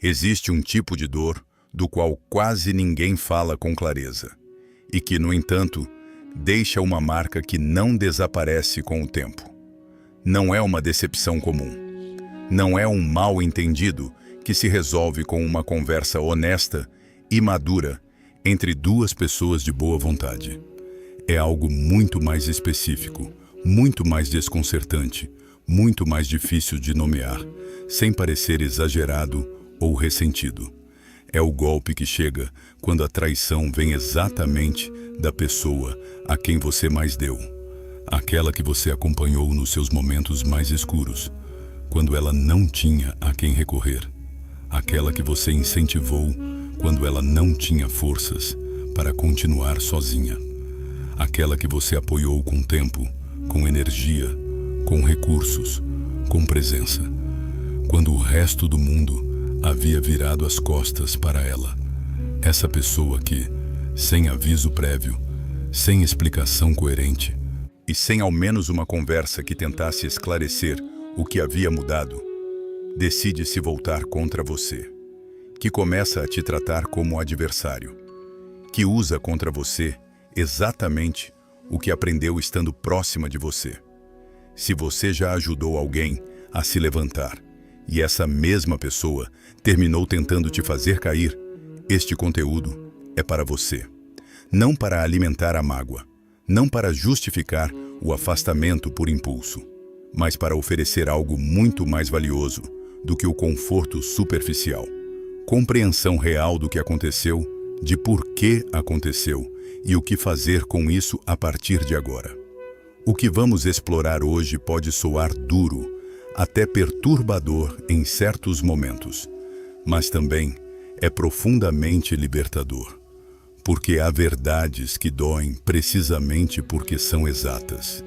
Existe um tipo de dor do qual quase ninguém fala com clareza e que, no entanto, deixa uma marca que não desaparece com o tempo. Não é uma decepção comum. Não é um mal-entendido que se resolve com uma conversa honesta e madura entre duas pessoas de boa vontade. É algo muito mais específico, muito mais desconcertante, muito mais difícil de nomear, sem parecer exagerado ou ressentido. É o golpe que chega quando a traição vem exatamente da pessoa a quem você mais deu, aquela que você acompanhou nos seus momentos mais escuros, quando ela não tinha a quem recorrer, aquela que você incentivou quando ela não tinha forças para continuar sozinha, aquela que você apoiou com tempo, com energia, com recursos, com presença, quando o resto do mundo havia virado as costas para ela. Essa pessoa que, sem aviso prévio, sem explicação coerente e sem ao menos uma conversa que tentasse esclarecer o que havia mudado, decide se voltar contra você, que começa a te tratar como adversário, que usa contra você exatamente o que aprendeu estando próxima de você. Se você já ajudou alguém a se levantar e essa mesma pessoa terminou tentando te fazer cair, este conteúdo é para você. Não para alimentar a mágoa, não para justificar o afastamento por impulso, mas para oferecer algo muito mais valioso do que o conforto superficial. Compreensão real do que aconteceu, de por que aconteceu e o que fazer com isso a partir de agora. O que vamos explorar hoje pode soar duro, até perturbador em certos momentos, mas também é profundamente libertador, porque há verdades que doem precisamente porque são exatas,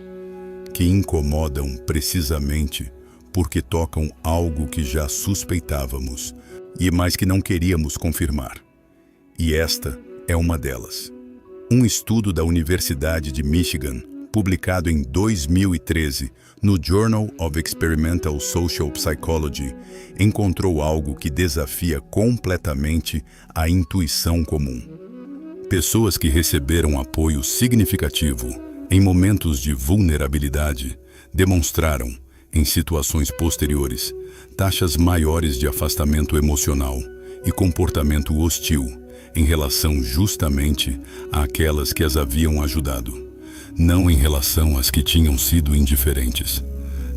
que incomodam precisamente porque tocam algo que já suspeitávamos mas que não queríamos confirmar. E esta é uma delas. Um estudo da Universidade de Michigan, publicado em 2013 no Journal of Experimental Social Psychology, encontrou algo que desafia completamente a intuição comum. Pessoas que receberam apoio significativo em momentos de vulnerabilidade demonstraram, em situações posteriores, taxas maiores de afastamento emocional e comportamento hostil em relação justamente àquelas que as haviam ajudado. Não em relação às que tinham sido indiferentes,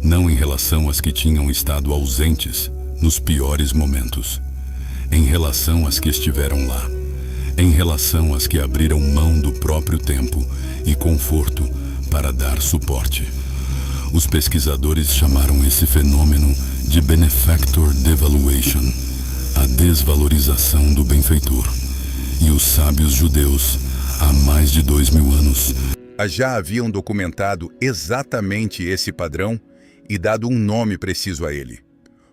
não em relação às que tinham estado ausentes nos piores momentos, em relação às que estiveram lá, em relação às que abriram mão do próprio tempo e conforto para dar suporte. Os pesquisadores chamaram esse fenômeno de benefactor devaluation, a desvalorização do benfeitor. E os sábios judeus, há mais de 2000 anos, já haviam documentado exatamente esse padrão e dado um nome preciso a ele,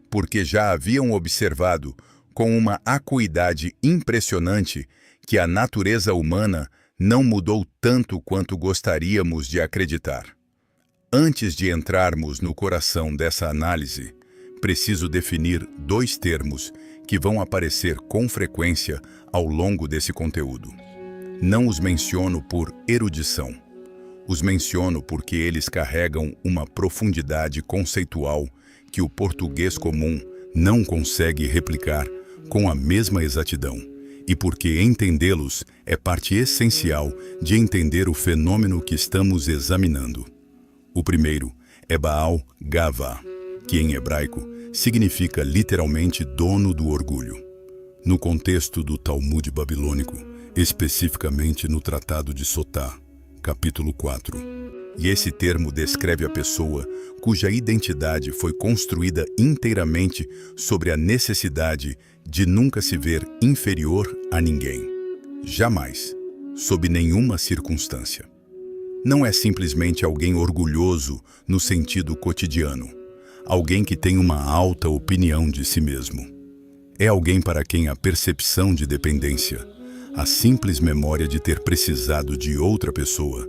porque já haviam observado com uma acuidade impressionante que a natureza humana não mudou tanto quanto gostaríamos de acreditar. Antes de entrarmos no coração dessa análise, preciso definir dois termos que vão aparecer com frequência ao longo desse conteúdo. Não os menciono por erudição. Os menciono porque eles carregam uma profundidade conceitual que o português comum não consegue replicar com a mesma exatidão, e porque entendê-los é parte essencial de entender o fenômeno que estamos examinando. O primeiro é Baal Gavá, que em hebraico significa literalmente dono do orgulho. No contexto do Talmud babilônico, especificamente no Tratado de Sotá, capítulo 4. E esse termo descreve a pessoa cuja identidade foi construída inteiramente sobre a necessidade de nunca se ver inferior a ninguém. Jamais, sob nenhuma circunstância. Não é simplesmente alguém orgulhoso no sentido cotidiano, alguém que tem uma alta opinião de si mesmo. É alguém para quem a percepção de dependência, a simples memória de ter precisado de outra pessoa,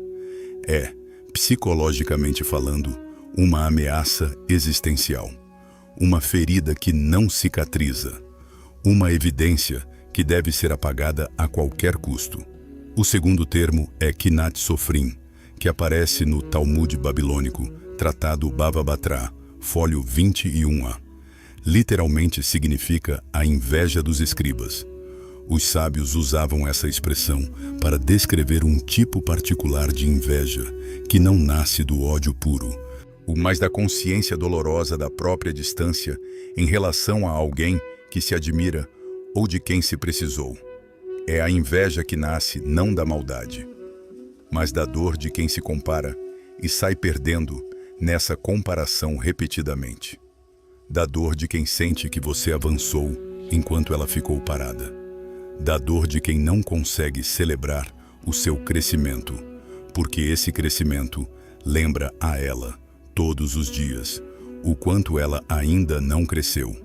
é, psicologicamente falando, uma ameaça existencial, uma ferida que não cicatriza, uma evidência que deve ser apagada a qualquer custo. O segundo termo é Qinat Sofrim, que aparece no Talmud babilônico, Tratado Bava Batra, fólio 21a. Literalmente significa a inveja dos escribas. Os sábios usavam essa expressão para descrever um tipo particular de inveja que não nasce do ódio puro, mas da consciência dolorosa da própria distância em relação a alguém que se admira ou de quem se precisou. É a inveja que nasce não da maldade, mas da dor de quem se compara e sai perdendo nessa comparação repetidamente. Da dor de quem sente que você avançou enquanto ela ficou parada. Da dor de quem não consegue celebrar o seu crescimento, porque esse crescimento lembra a ela, todos os dias, o quanto ela ainda não cresceu.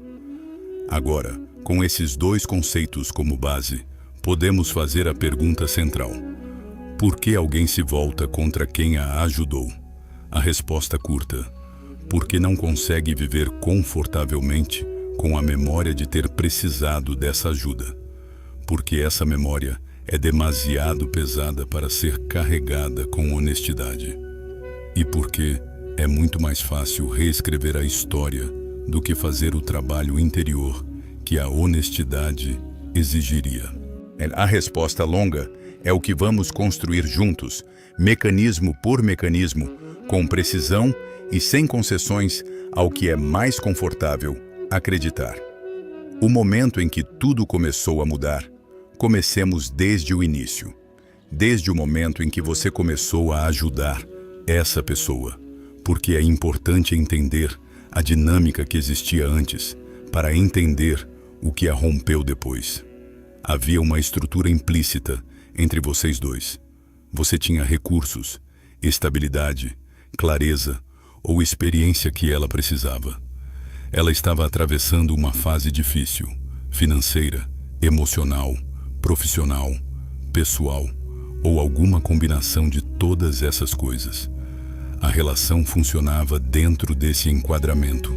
Agora, com esses dois conceitos como base, podemos fazer a pergunta central: por que alguém se volta contra quem a ajudou? A resposta curta: porque não consegue viver confortavelmente com a memória de ter precisado dessa ajuda. Porque essa memória é demasiado pesada para ser carregada com honestidade. E porque é muito mais fácil reescrever a história do que fazer o trabalho interior que a honestidade exigiria. A resposta longa é o que vamos construir juntos, mecanismo por mecanismo, com precisão e sem concessões ao que é mais confortável acreditar. O momento em que tudo começou a mudar, comecemos desde o início, desde o momento em que você começou a ajudar essa pessoa, porque é importante entender a dinâmica que existia antes para entender o que a rompeu depois. Havia uma estrutura implícita entre vocês dois. Você tinha recursos, estabilidade, clareza ou experiência que ela precisava. Ela estava atravessando uma fase difícil, financeira, emocional, profissional, pessoal ou alguma combinação de todas essas coisas. A relação funcionava dentro desse enquadramento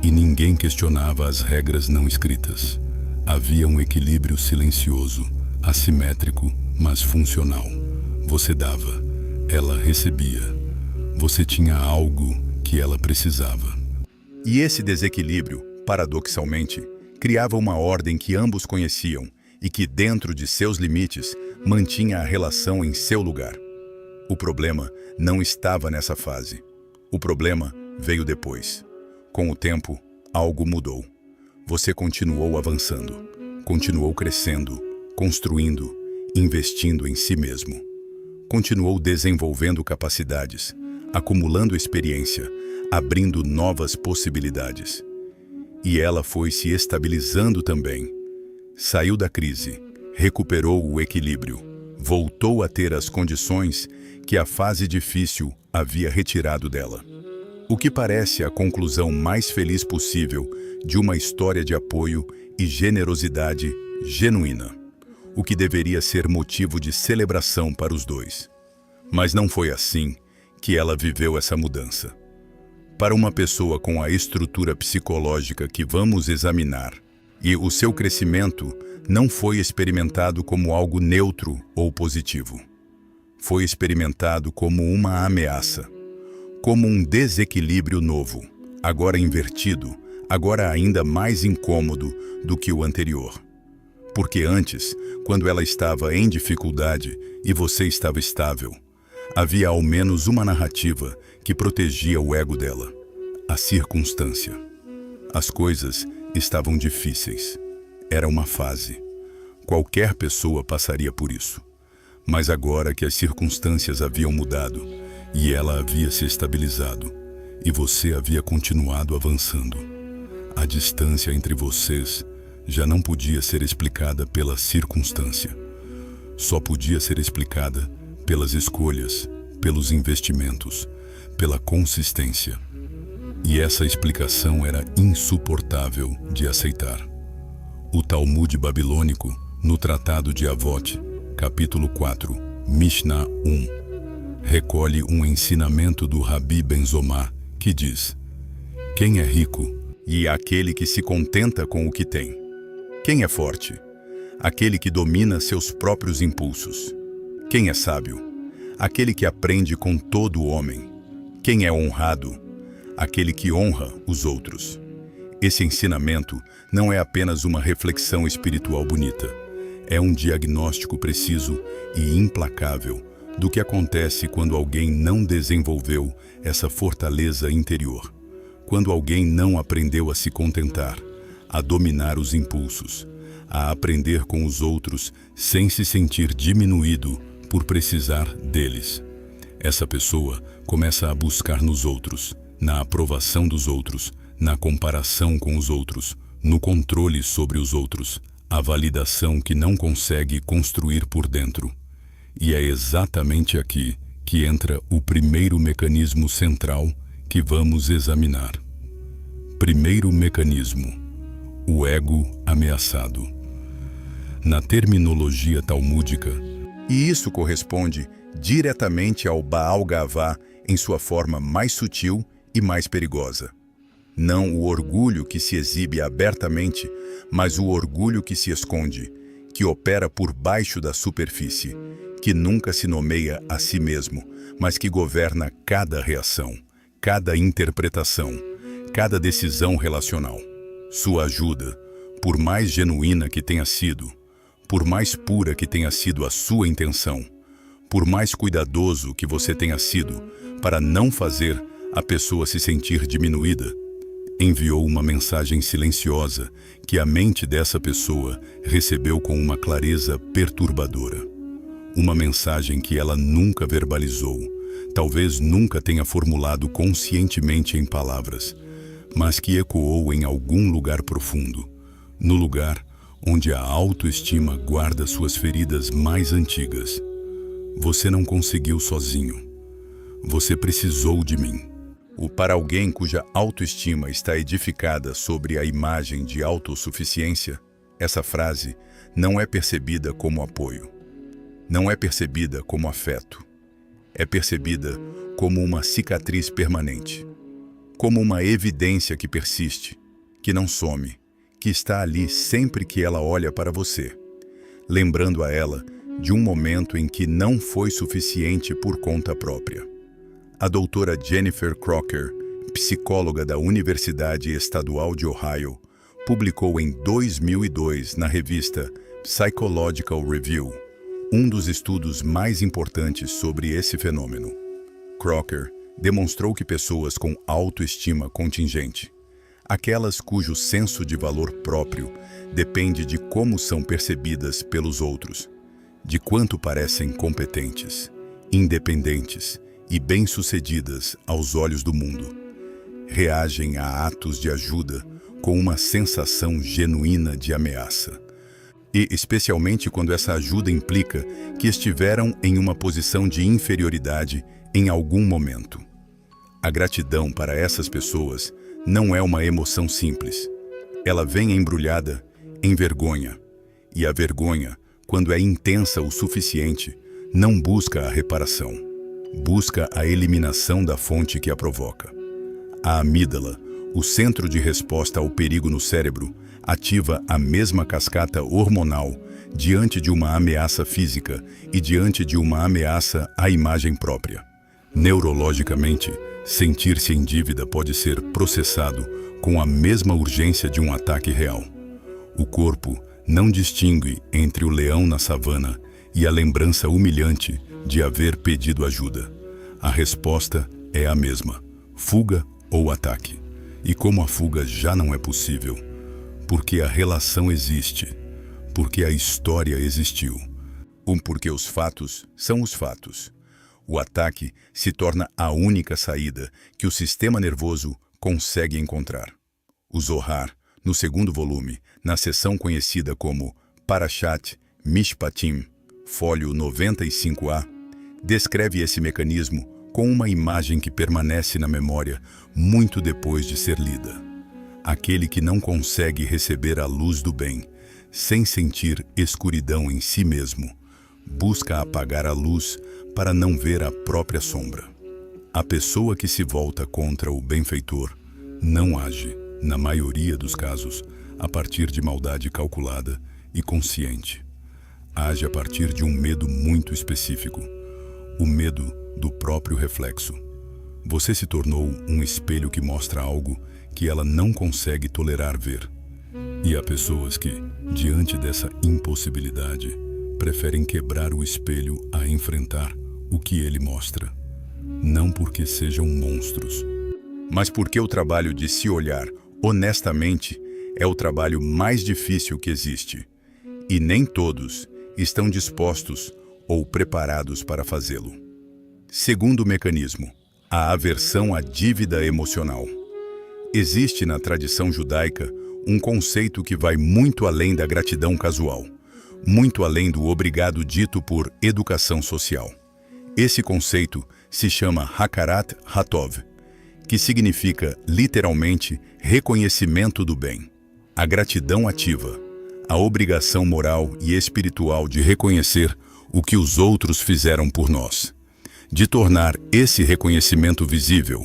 e ninguém questionava as regras não escritas. Havia um equilíbrio silencioso, assimétrico, mas funcional. Você dava, ela recebia. Você tinha algo que ela precisava. E esse desequilíbrio, paradoxalmente, criava uma ordem que ambos conheciam e que, dentro de seus limites, mantinha a relação em seu lugar. O problema não estava nessa fase. O problema veio depois. Com o tempo, algo mudou. Você continuou avançando, continuou crescendo, construindo, investindo em si mesmo. Continuou desenvolvendo capacidades, acumulando experiência, abrindo novas possibilidades. E ela foi se estabilizando também. Saiu da crise, recuperou o equilíbrio, voltou a ter as condições que a fase difícil havia retirado dela. O que parece a conclusão mais feliz possível de uma história de apoio e generosidade genuína, o que deveria ser motivo de celebração para os dois. Mas não foi assim que ela viveu essa mudança. Para uma pessoa com a estrutura psicológica que vamos examinar, e o seu crescimento não foi experimentado como algo neutro ou positivo. Foi experimentado como uma ameaça, como um desequilíbrio novo, agora invertido, agora ainda mais incômodo do que o anterior. Porque antes, quando ela estava em dificuldade e você estava estável, havia ao menos uma narrativa que protegia o ego dela, a circunstância. As coisas estavam difíceis. Era uma fase. Qualquer pessoa passaria por isso. Mas agora que as circunstâncias haviam mudado e ela havia se estabilizado e você havia continuado avançando, a distância entre vocês já não podia ser explicada pela circunstância. Só podia ser explicada pelas escolhas, pelos investimentos, pela consistência. E essa explicação era insuportável de aceitar. O Talmud babilônico, no Tratado de Avot, capítulo 4, Mishnah 1, recolhe um ensinamento do Rabi Ben Zomar que diz: quem é rico e aquele que se contenta com o que tem. Quem é forte? Aquele que domina seus próprios impulsos. Quem é sábio? Aquele que aprende com todo o homem. Quem é honrado? Aquele que honra os outros. Esse ensinamento não é apenas uma reflexão espiritual bonita. É um diagnóstico preciso e implacável do que acontece quando alguém não desenvolveu essa fortaleza interior. Quando alguém não aprendeu a se contentar, a dominar os impulsos, a aprender com os outros sem se sentir diminuído por precisar deles. Essa pessoa começa a buscar nos outros, na aprovação dos outros, na comparação com os outros, no controle sobre os outros, a validação que não consegue construir por dentro. E é exatamente aqui que entra o primeiro mecanismo central que vamos examinar. Primeiro mecanismo: o ego ameaçado. Na terminologia talmúdica, e isso corresponde diretamente ao Baal Gavá em sua forma mais sutil e mais perigosa. Não o orgulho que se exibe abertamente, mas o orgulho que se esconde, que opera por baixo da superfície, que nunca se nomeia a si mesmo, mas que governa cada reação, cada interpretação, cada decisão relacional. Sua ajuda, por mais genuína que tenha sido, por mais pura que tenha sido a sua intenção, por mais cuidadoso que você tenha sido para não fazer a pessoa se sentir diminuída, enviou uma mensagem silenciosa que a mente dessa pessoa recebeu com uma clareza perturbadora. Uma mensagem que ela nunca verbalizou, talvez nunca tenha formulado conscientemente em palavras, mas que ecoou em algum lugar profundo, no lugar onde a autoestima guarda suas feridas mais antigas. Você não conseguiu sozinho. Você precisou de mim. Para alguém cuja autoestima está edificada sobre a imagem de autossuficiência, essa frase não é percebida como apoio. Não é percebida como afeto. É percebida como uma cicatriz permanente. Como uma evidência que persiste, que não some, que está ali sempre que ela olha para você, lembrando a ela de um momento em que não foi suficiente por conta própria. A doutora Jennifer Crocker, psicóloga da Universidade Estadual de Ohio, publicou em 2002 na revista Psychological Review um dos estudos mais importantes sobre esse fenômeno. Crocker demonstrou que pessoas com autoestima contingente, aquelas cujo senso de valor próprio depende de como são percebidas pelos outros, de quanto parecem competentes, independentes e bem-sucedidas aos olhos do mundo, reagem a atos de ajuda com uma sensação genuína de ameaça. E especialmente quando essa ajuda implica que estiveram em uma posição de inferioridade em algum momento. A gratidão para essas pessoas não é uma emoção simples. Ela vem embrulhada em vergonha. E a vergonha, quando é intensa o suficiente, não busca a reparação. Busca a eliminação da fonte que a provoca. A amígdala, o centro de resposta ao perigo no cérebro, ativa a mesma cascata hormonal diante de uma ameaça física e diante de uma ameaça à imagem própria. Neurologicamente, sentir-se em dívida pode ser processado com a mesma urgência de um ataque real. O corpo não distingue entre o leão na savana e a lembrança humilhante de haver pedido ajuda. A resposta é a mesma: fuga ou ataque. E como a fuga já não é possível, porque a relação existe, porque a história existiu, porque os fatos são os fatos. O ataque se torna a única saída que o sistema nervoso consegue encontrar. O Zohar, no segundo volume, na seção conhecida como Parashat Mishpatim, fólio 95a, descreve esse mecanismo com uma imagem que permanece na memória muito depois de ser lida. Aquele que não consegue receber a luz do bem, sem sentir escuridão em si mesmo, busca apagar a luz para não ver a própria sombra. A pessoa que se volta contra o benfeitor não age, na maioria dos casos, a partir de maldade calculada e consciente. Age a partir de um medo muito específico, o medo do próprio reflexo. Você se tornou um espelho que mostra algo que ela não consegue tolerar ver. E há pessoas que, diante dessa impossibilidade, preferem quebrar o espelho a enfrentar o que ele mostra. Não porque sejam monstros, mas porque o trabalho de se olhar honestamente é o trabalho mais difícil que existe. E nem todos estão dispostos ou preparados para fazê-lo. Segundo mecanismo, a aversão à dívida emocional. Existe na tradição judaica um conceito que vai muito além da gratidão casual, muito além do obrigado dito por educação social. Esse conceito se chama Hakarat Hatov, que significa literalmente reconhecimento do bem. A gratidão ativa, a obrigação moral e espiritual de reconhecer o que os outros fizeram por nós, de tornar esse reconhecimento visível,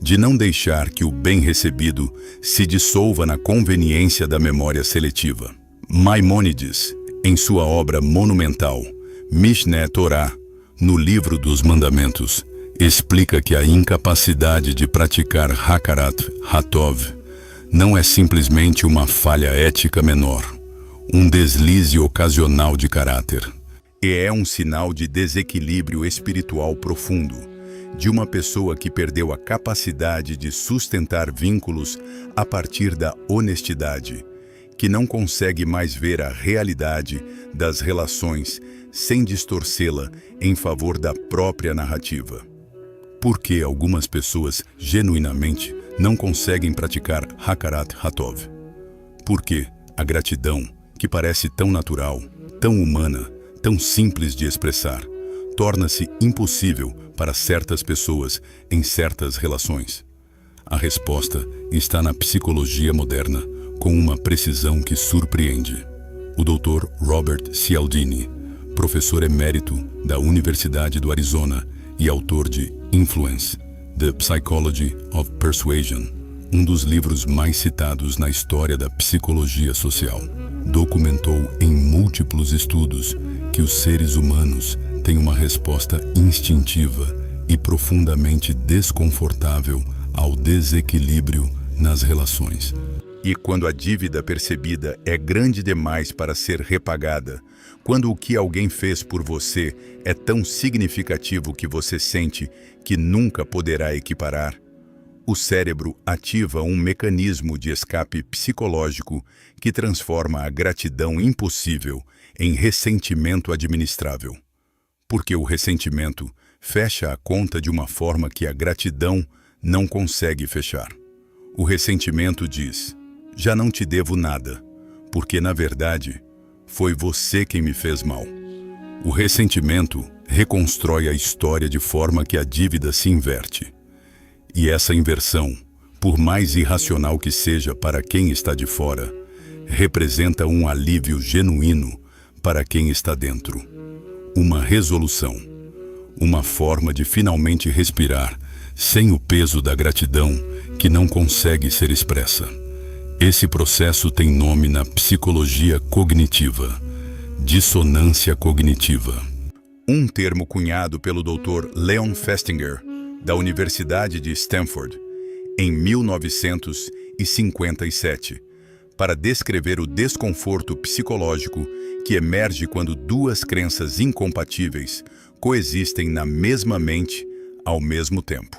de não deixar que o bem recebido se dissolva na conveniência da memória seletiva. Maimônides, em sua obra monumental, Mishneh Torah, no Livro dos Mandamentos, explica que a incapacidade de praticar Hakarat Hatov não é simplesmente uma falha ética menor, um deslize ocasional de caráter. E é um sinal de desequilíbrio espiritual profundo, de uma pessoa que perdeu a capacidade de sustentar vínculos a partir da honestidade, que não consegue mais ver a realidade das relações sem distorcê-la em favor da própria narrativa. Por que algumas pessoas genuinamente não conseguem praticar Hakarat Hatov? Porque a gratidão, que parece tão natural, tão humana, tão simples de expressar, torna-se impossível para certas pessoas em certas relações. A resposta está na psicologia moderna, com uma precisão que surpreende. O Dr. Robert Cialdini, professor emérito da Universidade do Arizona e autor de Influence, The Psychology of Persuasion, um dos livros mais citados na história da psicologia social, documentou em múltiplos estudos que os seres humanos têm uma resposta instintiva e profundamente desconfortável ao desequilíbrio nas relações. E quando a dívida percebida é grande demais para ser repagada, quando o que alguém fez por você é tão significativo que você sente que nunca poderá equiparar, o cérebro ativa um mecanismo de escape psicológico que transforma a gratidão impossível em ressentimento administrável. Porque o ressentimento fecha a conta de uma forma que a gratidão não consegue fechar. O ressentimento diz: já não te devo nada, porque na verdade foi você quem me fez mal. O ressentimento reconstrói a história de forma que a dívida se inverte. E essa inversão, por mais irracional que seja para quem está de fora, representa um alívio genuíno para quem está dentro. Uma resolução, uma forma de finalmente respirar sem o peso da gratidão que não consegue ser expressa. Esse processo tem nome na psicologia cognitiva: dissonância cognitiva. Um termo cunhado pelo Dr. Leon Festinger, da Universidade de Stanford, em 1957, para descrever o desconforto psicológico que emerge quando duas crenças incompatíveis coexistem na mesma mente ao mesmo tempo.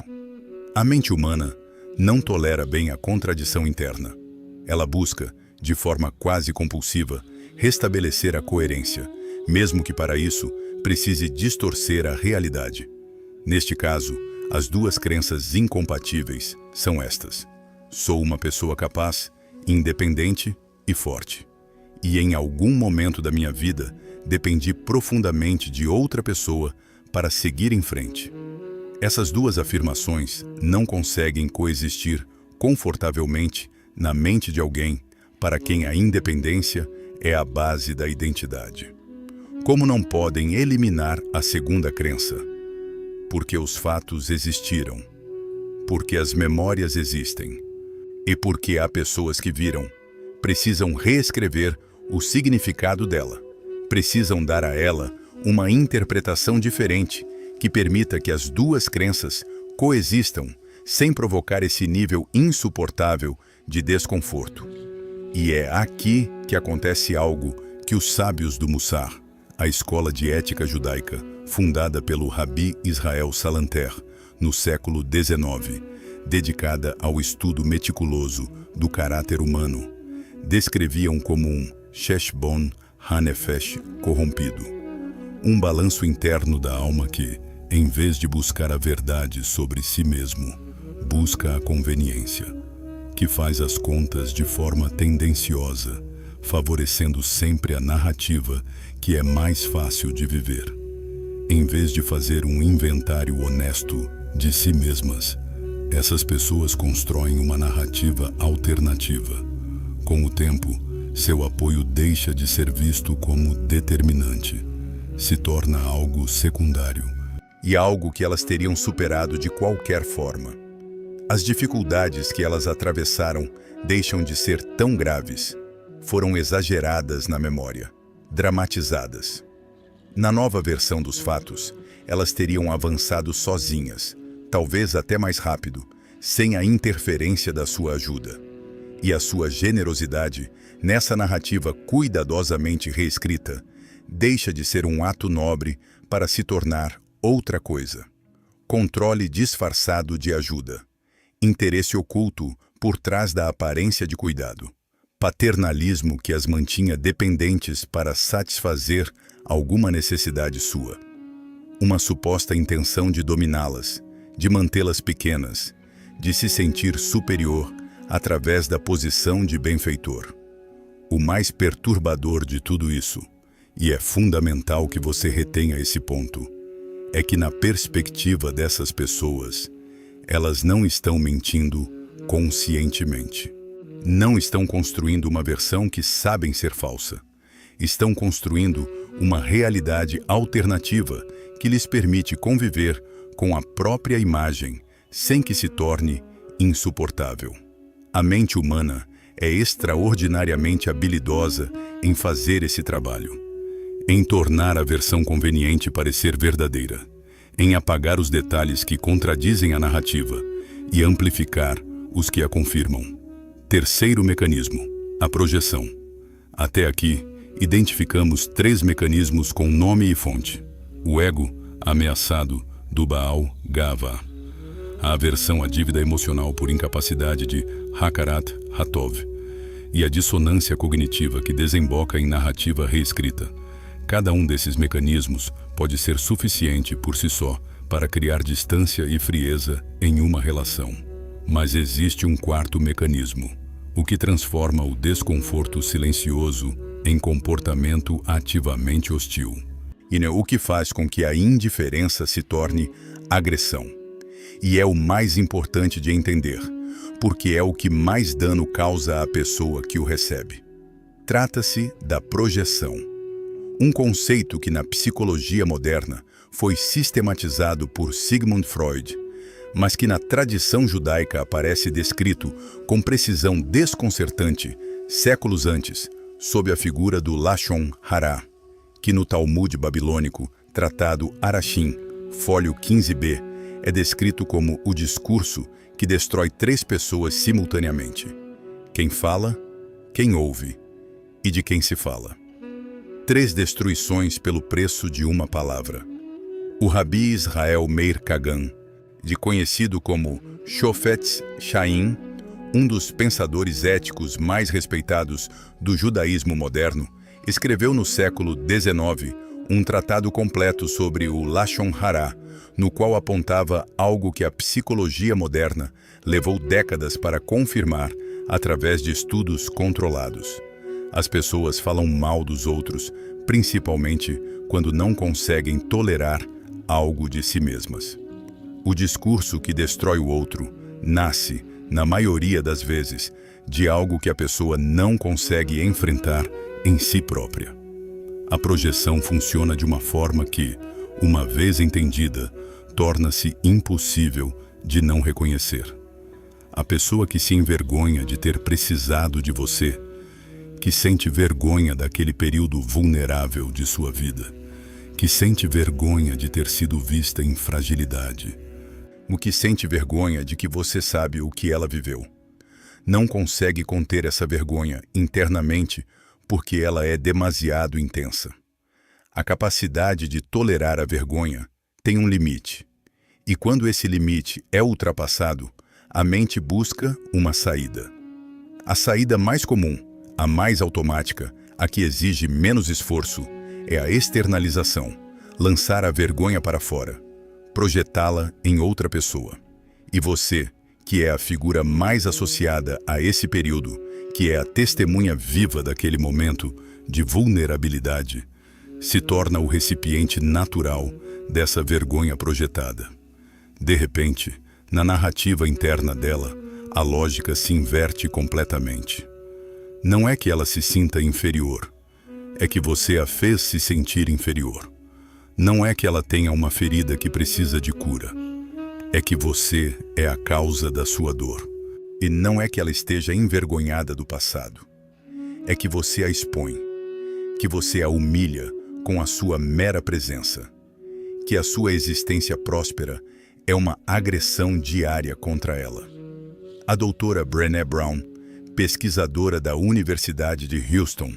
A mente humana não tolera bem a contradição interna. Ela busca, de forma quase compulsiva, restabelecer a coerência, mesmo que para isso precise distorcer a realidade. Neste caso, as duas crenças incompatíveis são estas: sou uma pessoa capaz, independente e forte. E em algum momento da minha vida, dependi profundamente de outra pessoa para seguir em frente. Essas duas afirmações não conseguem coexistir confortavelmente na mente de alguém para quem a independência é a base da identidade. Como não podem eliminar a segunda crença? Porque os fatos existiram, porque as memórias existem, e porque há pessoas que viram, Precisam reescrever o significado dela. Precisam dar a ela uma interpretação diferente que permita que as duas crenças coexistam sem provocar esse nível insuportável de desconforto. E é aqui que acontece algo que os sábios do Mussar, a escola de ética judaica, fundada pelo Rabi Israel Salanter, no século XIX, dedicada ao estudo meticuloso do caráter humano, descreviam como um Sheshbon HaNefesh corrompido, um balanço interno da alma que, em vez de buscar a verdade sobre si mesmo, busca a conveniência, que faz as contas de forma tendenciosa, favorecendo sempre a narrativa que é mais fácil de viver. Em vez de fazer um inventário honesto de si mesmas, essas pessoas constroem uma narrativa alternativa. Com o tempo, seu apoio deixa de ser visto como determinante, se torna algo secundário e algo que elas teriam superado de qualquer forma. As dificuldades que elas atravessaram deixam de ser tão graves, foram exageradas na memória, dramatizadas. Na nova versão dos fatos, elas teriam avançado sozinhas, talvez até mais rápido, sem a interferência da sua ajuda. E a sua generosidade, nessa narrativa cuidadosamente reescrita, deixa de ser um ato nobre para se tornar outra coisa. Controle disfarçado de ajuda. Interesse oculto por trás da aparência de cuidado. Paternalismo que as mantinha dependentes para satisfazer alguma necessidade sua. Uma suposta intenção de dominá-las, de mantê-las pequenas, de se sentir superior através da posição de benfeitor. O mais perturbador de tudo isso, e é fundamental que você retenha esse ponto, é que na perspectiva dessas pessoas, elas não estão mentindo conscientemente. Não estão construindo uma versão que sabem ser falsa. Estão construindo uma realidade alternativa que lhes permite conviver com a própria imagem, sem que se torne insuportável. A mente humana é extraordinariamente habilidosa em fazer esse trabalho, em tornar a versão conveniente parecer verdadeira, em apagar os detalhes que contradizem a narrativa e amplificar os que a confirmam. Terceiro mecanismo, a projeção. Até aqui, identificamos 3 mecanismos com nome e fonte. O ego, ameaçado, do Baal Gava. A aversão à dívida emocional por incapacidade de Hakarat Hatov. E a dissonância cognitiva que desemboca em narrativa reescrita. Cada um desses mecanismos pode ser suficiente por si só para criar distância e frieza em uma relação. Mas existe um quarto mecanismo, o que transforma o desconforto silencioso em comportamento ativamente hostil. E o que faz com que a indiferença se torne agressão. E é o mais importante de entender, porque é o que mais dano causa à pessoa que o recebe. Trata-se da projeção. Um conceito que na psicologia moderna foi sistematizado por Sigmund Freud, mas que na tradição judaica aparece descrito com precisão desconcertante séculos antes, sob a figura do Lashon Hara, que no Talmud babilônico, tratado Arashim, fólio 15b, é descrito como o discurso que destrói 3 pessoas simultaneamente: quem fala, quem ouve e de quem se fala. 3 destruições pelo preço de uma palavra. O Rabi Israel Meir Kagan, de conhecido como Shofetz Chaim, um dos pensadores éticos mais respeitados do judaísmo moderno, escreveu no século XIX um tratado completo sobre o Lashon Hara, no qual apontava algo que a psicologia moderna levou décadas para confirmar através de estudos controlados. As pessoas falam mal dos outros, principalmente quando não conseguem tolerar algo de si mesmas. O discurso que destrói o outro nasce, na maioria das vezes, de algo que a pessoa não consegue enfrentar em si própria. A projeção funciona de uma forma que, uma vez entendida, torna-se impossível de não reconhecer. A pessoa que se envergonha de ter precisado de você que sente vergonha daquele período vulnerável de sua vida, que sente vergonha de ter sido vista em fragilidade, o que sente vergonha de que você sabe o que ela viveu. Não consegue conter essa vergonha internamente porque ela é demasiado intensa. A capacidade de tolerar a vergonha tem um limite, e quando esse limite é ultrapassado, a mente busca uma saída. A saída mais comum, a mais automática, a que exige menos esforço, é a externalização, lançar a vergonha para fora, projetá-la em outra pessoa. E você, que é a figura mais associada a esse período, que é a testemunha viva daquele momento de vulnerabilidade, se torna o recipiente natural dessa vergonha projetada. De repente, na narrativa interna dela, a lógica se inverte completamente. Não é que ela se sinta inferior, é que você a fez se sentir inferior. Não é que ela tenha uma ferida que precisa de cura, é que você é a causa da sua dor. E não é que ela esteja envergonhada do passado, é que você a expõe, que você a humilha com a sua mera presença, que a sua existência próspera é uma agressão diária contra ela. A doutora Brené Brown, pesquisadora da Universidade de Houston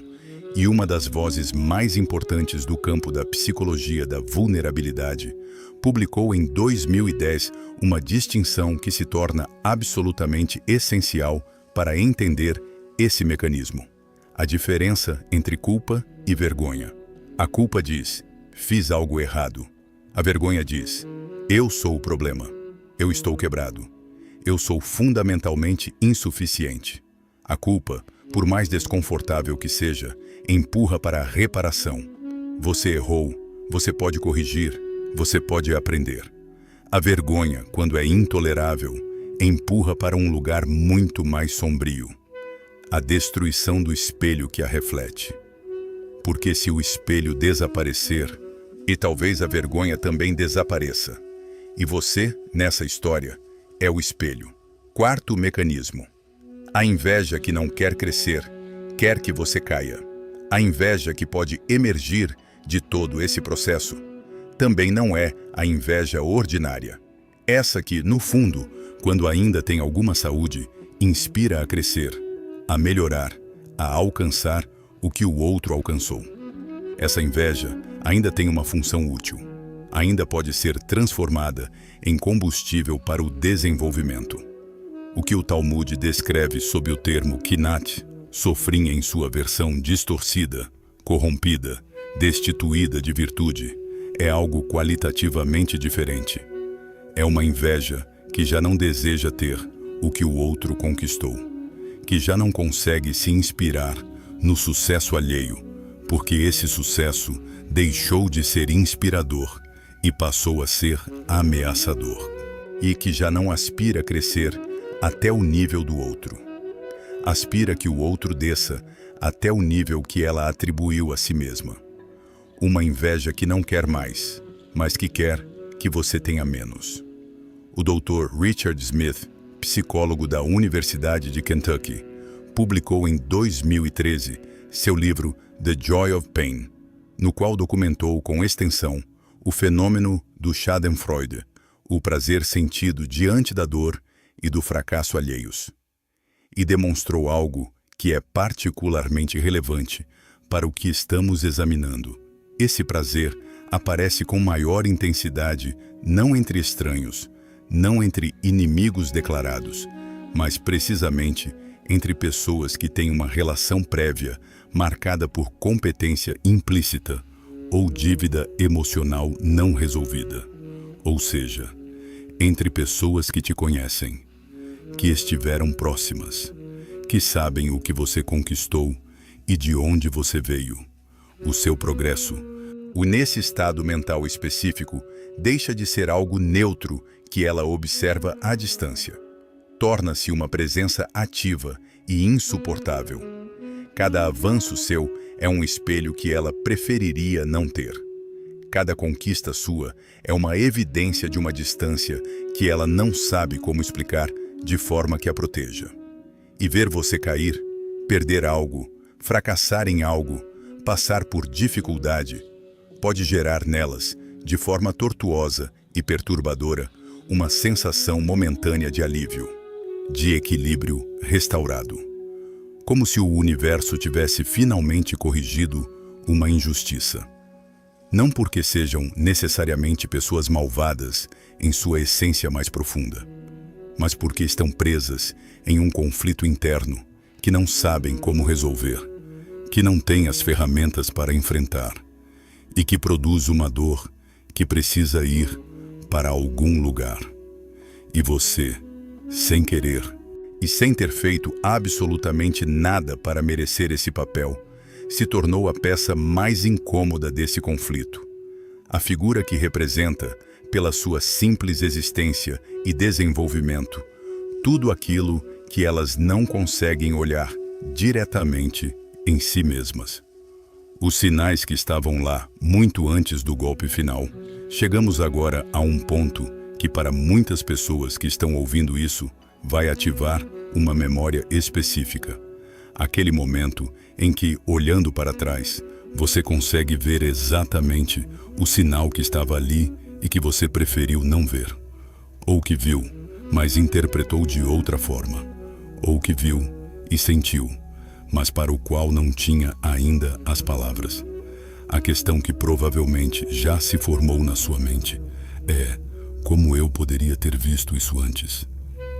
e uma das vozes mais importantes do campo da psicologia da vulnerabilidade, publicou em 2010 uma distinção que se torna absolutamente essencial para entender esse mecanismo: a diferença entre culpa e vergonha. A culpa diz, fiz algo errado. A vergonha diz, eu sou o problema. Eu estou quebrado. Eu sou fundamentalmente insuficiente. A culpa, por mais desconfortável que seja, empurra para a reparação. Você errou, você pode corrigir, você pode aprender. A vergonha, quando é intolerável, empurra para um lugar muito mais sombrio: a destruição do espelho que a reflete. Porque se o espelho desaparecer, e talvez a vergonha também desapareça, e você, nessa história, é o espelho. Quarto mecanismo: a inveja que não quer crescer, quer que você caia. A inveja que pode emergir de todo esse processo também não é a inveja ordinária. Essa que, no fundo, quando ainda tem alguma saúde, inspira a crescer, a melhorar, a alcançar o que o outro alcançou. Essa inveja ainda tem uma função útil. Ainda pode ser transformada em combustível para o desenvolvimento. O que o Talmud descreve sob o termo Qinat, sofrinha em sua versão distorcida, corrompida, destituída de virtude, é algo qualitativamente diferente. É uma inveja que já não deseja ter o que o outro conquistou, que já não consegue se inspirar no sucesso alheio, porque esse sucesso deixou de ser inspirador e passou a ser ameaçador, e que já não aspira a crescer até o nível do outro. Aspira que o outro desça até o nível que ela atribuiu a si mesma. Uma inveja que não quer mais, mas que quer que você tenha menos. O Dr. Richard Smith, psicólogo da Universidade de Kentucky, publicou em 2013 seu livro The Joy of Pain, no qual documentou com extensão o fenômeno do Schadenfreude, o prazer sentido diante da dor e do fracasso alheios, e demonstrou algo que é particularmente relevante para o que estamos examinando. Esse prazer aparece com maior intensidade não entre estranhos, não entre inimigos declarados, mas precisamente entre pessoas que têm uma relação prévia marcada por competência implícita ou dívida emocional não resolvida. Ou seja, entre pessoas que te conhecem, que estiveram próximas, que sabem o que você conquistou e de onde você veio, o seu progresso. Nesse estado mental específico, deixa de ser algo neutro que ela observa à distância. Torna-se uma presença ativa e insuportável. Cada avanço seu é um espelho que ela preferiria não ter. Cada conquista sua é uma evidência de uma distância que ela não sabe como explicar de forma que a proteja. E ver você cair, perder algo, fracassar em algo, passar por dificuldade, pode gerar nelas, de forma tortuosa e perturbadora, uma sensação momentânea de alívio, de equilíbrio restaurado. Como se o universo tivesse finalmente corrigido uma injustiça. Não porque sejam necessariamente pessoas malvadas em sua essência mais profunda, mas porque estão presas em um conflito interno que não sabem como resolver, que não têm as ferramentas para enfrentar e que produz uma dor que precisa ir para algum lugar. E você, sem querer e sem ter feito absolutamente nada para merecer esse papel, se tornou a peça mais incômoda desse conflito. A figura que representa, pela sua simples existência e desenvolvimento, tudo aquilo que elas não conseguem olhar diretamente em si mesmas. Os sinais que estavam lá muito antes do golpe final. Chegamos agora a um ponto que para muitas pessoas que estão ouvindo isso, vai ativar uma memória específica. Aquele momento em que, olhando para trás, você consegue ver exatamente o sinal que estava ali e que você preferiu não ver. Ou que viu, mas interpretou de outra forma. Ou que viu e sentiu, mas para o qual não tinha ainda as palavras. A questão que provavelmente já se formou na sua mente é: como eu poderia ter visto isso antes?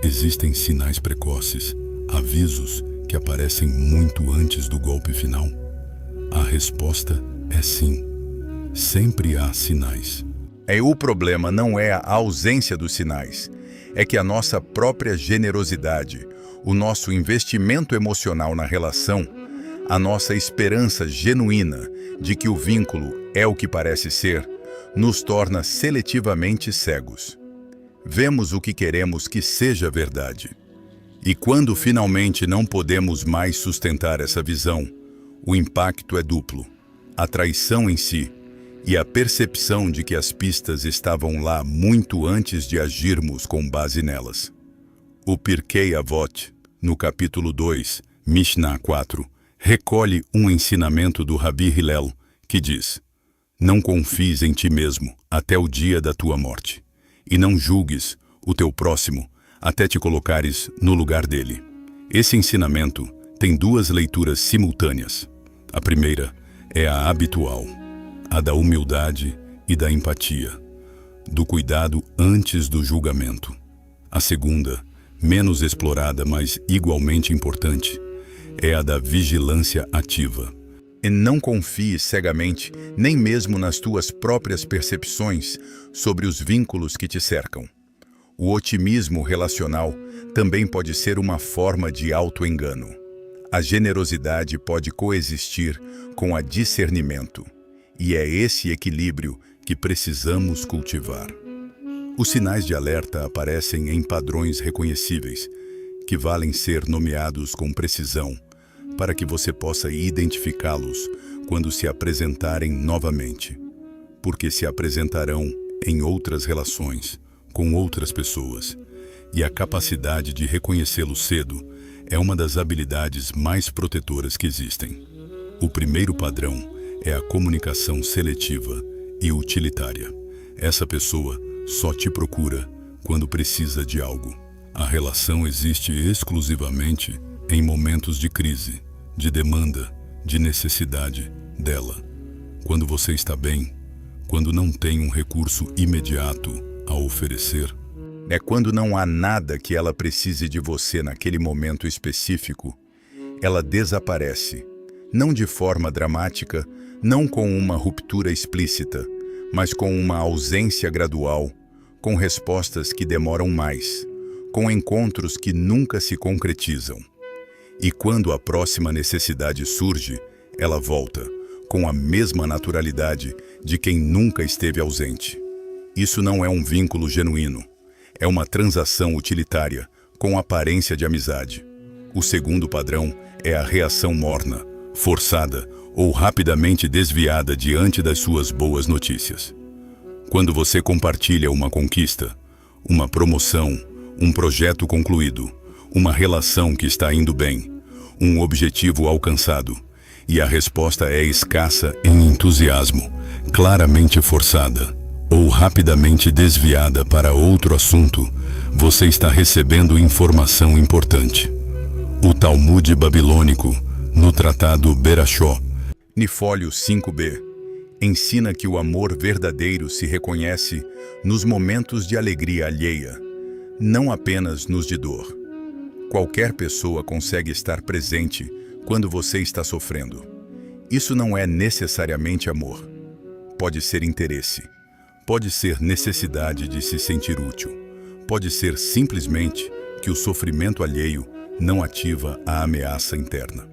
Existem sinais precoces, avisos que aparecem muito antes do golpe final? A resposta é sim. Sempre há sinais. O problema não é a ausência dos sinais, é que a nossa própria generosidade, o nosso investimento emocional na relação, a nossa esperança genuína de que o vínculo é o que parece ser, nos torna seletivamente cegos. Vemos o que queremos que seja verdade. E quando finalmente não podemos mais sustentar essa visão, o impacto é duplo. A traição em si e a percepção de que as pistas estavam lá muito antes de agirmos com base nelas. O Pirkei Avot, no capítulo 2, Mishnah 4, recolhe um ensinamento do Rabi Hillel que diz: não confies em ti mesmo até o dia da tua morte, e não julgues o teu próximo até te colocares no lugar dele. Esse ensinamento tem duas leituras simultâneas. A primeira é a habitual, a da humildade e da empatia, do cuidado antes do julgamento. A segunda, menos explorada, mas igualmente importante, é a da vigilância ativa. E não confie cegamente, nem mesmo nas tuas próprias percepções sobre os vínculos que te cercam. O otimismo relacional também pode ser uma forma de auto-engano. A generosidade pode coexistir com a discernimento, e é esse equilíbrio que precisamos cultivar. Os sinais de alerta aparecem em padrões reconhecíveis, que valem ser nomeados com precisão, para que você possa identificá-los quando se apresentarem novamente, porque se apresentarão em outras relações, com outras pessoas, e a capacidade de reconhecê-los cedo é uma das habilidades mais protetoras que existem. O primeiro padrão é a comunicação seletiva e utilitária. Essa pessoa só te procura quando precisa de algo. A relação existe exclusivamente em momentos de crise, de demanda, de necessidade dela. Quando você está bem, quando não tem um recurso imediato a oferecer. É quando não há nada que ela precise de você naquele momento específico. Ela desaparece, não de forma dramática, não com uma ruptura explícita, mas com uma ausência gradual, com respostas que demoram mais, com encontros que nunca se concretizam. E quando a próxima necessidade surge, ela volta, com a mesma naturalidade de quem nunca esteve ausente. Isso não é um vínculo genuíno. É uma transação utilitária, com aparência de amizade. O segundo padrão é a reação morna, forçada ou rapidamente desviada diante das suas boas notícias. Quando você compartilha uma conquista, uma promoção, um projeto concluído, uma relação que está indo bem, um objetivo alcançado, e a resposta é escassa em entusiasmo, claramente forçada, ou rapidamente desviada para outro assunto, você está recebendo informação importante. O Talmud babilônico, no Tratado Berachó, no fólio 5b, ensina que o amor verdadeiro se reconhece nos momentos de alegria alheia, não apenas nos de dor. Qualquer pessoa consegue estar presente quando você está sofrendo. Isso não é necessariamente amor. Pode ser interesse. Pode ser necessidade de se sentir útil. Pode ser simplesmente que o sofrimento alheio não ativa a ameaça interna.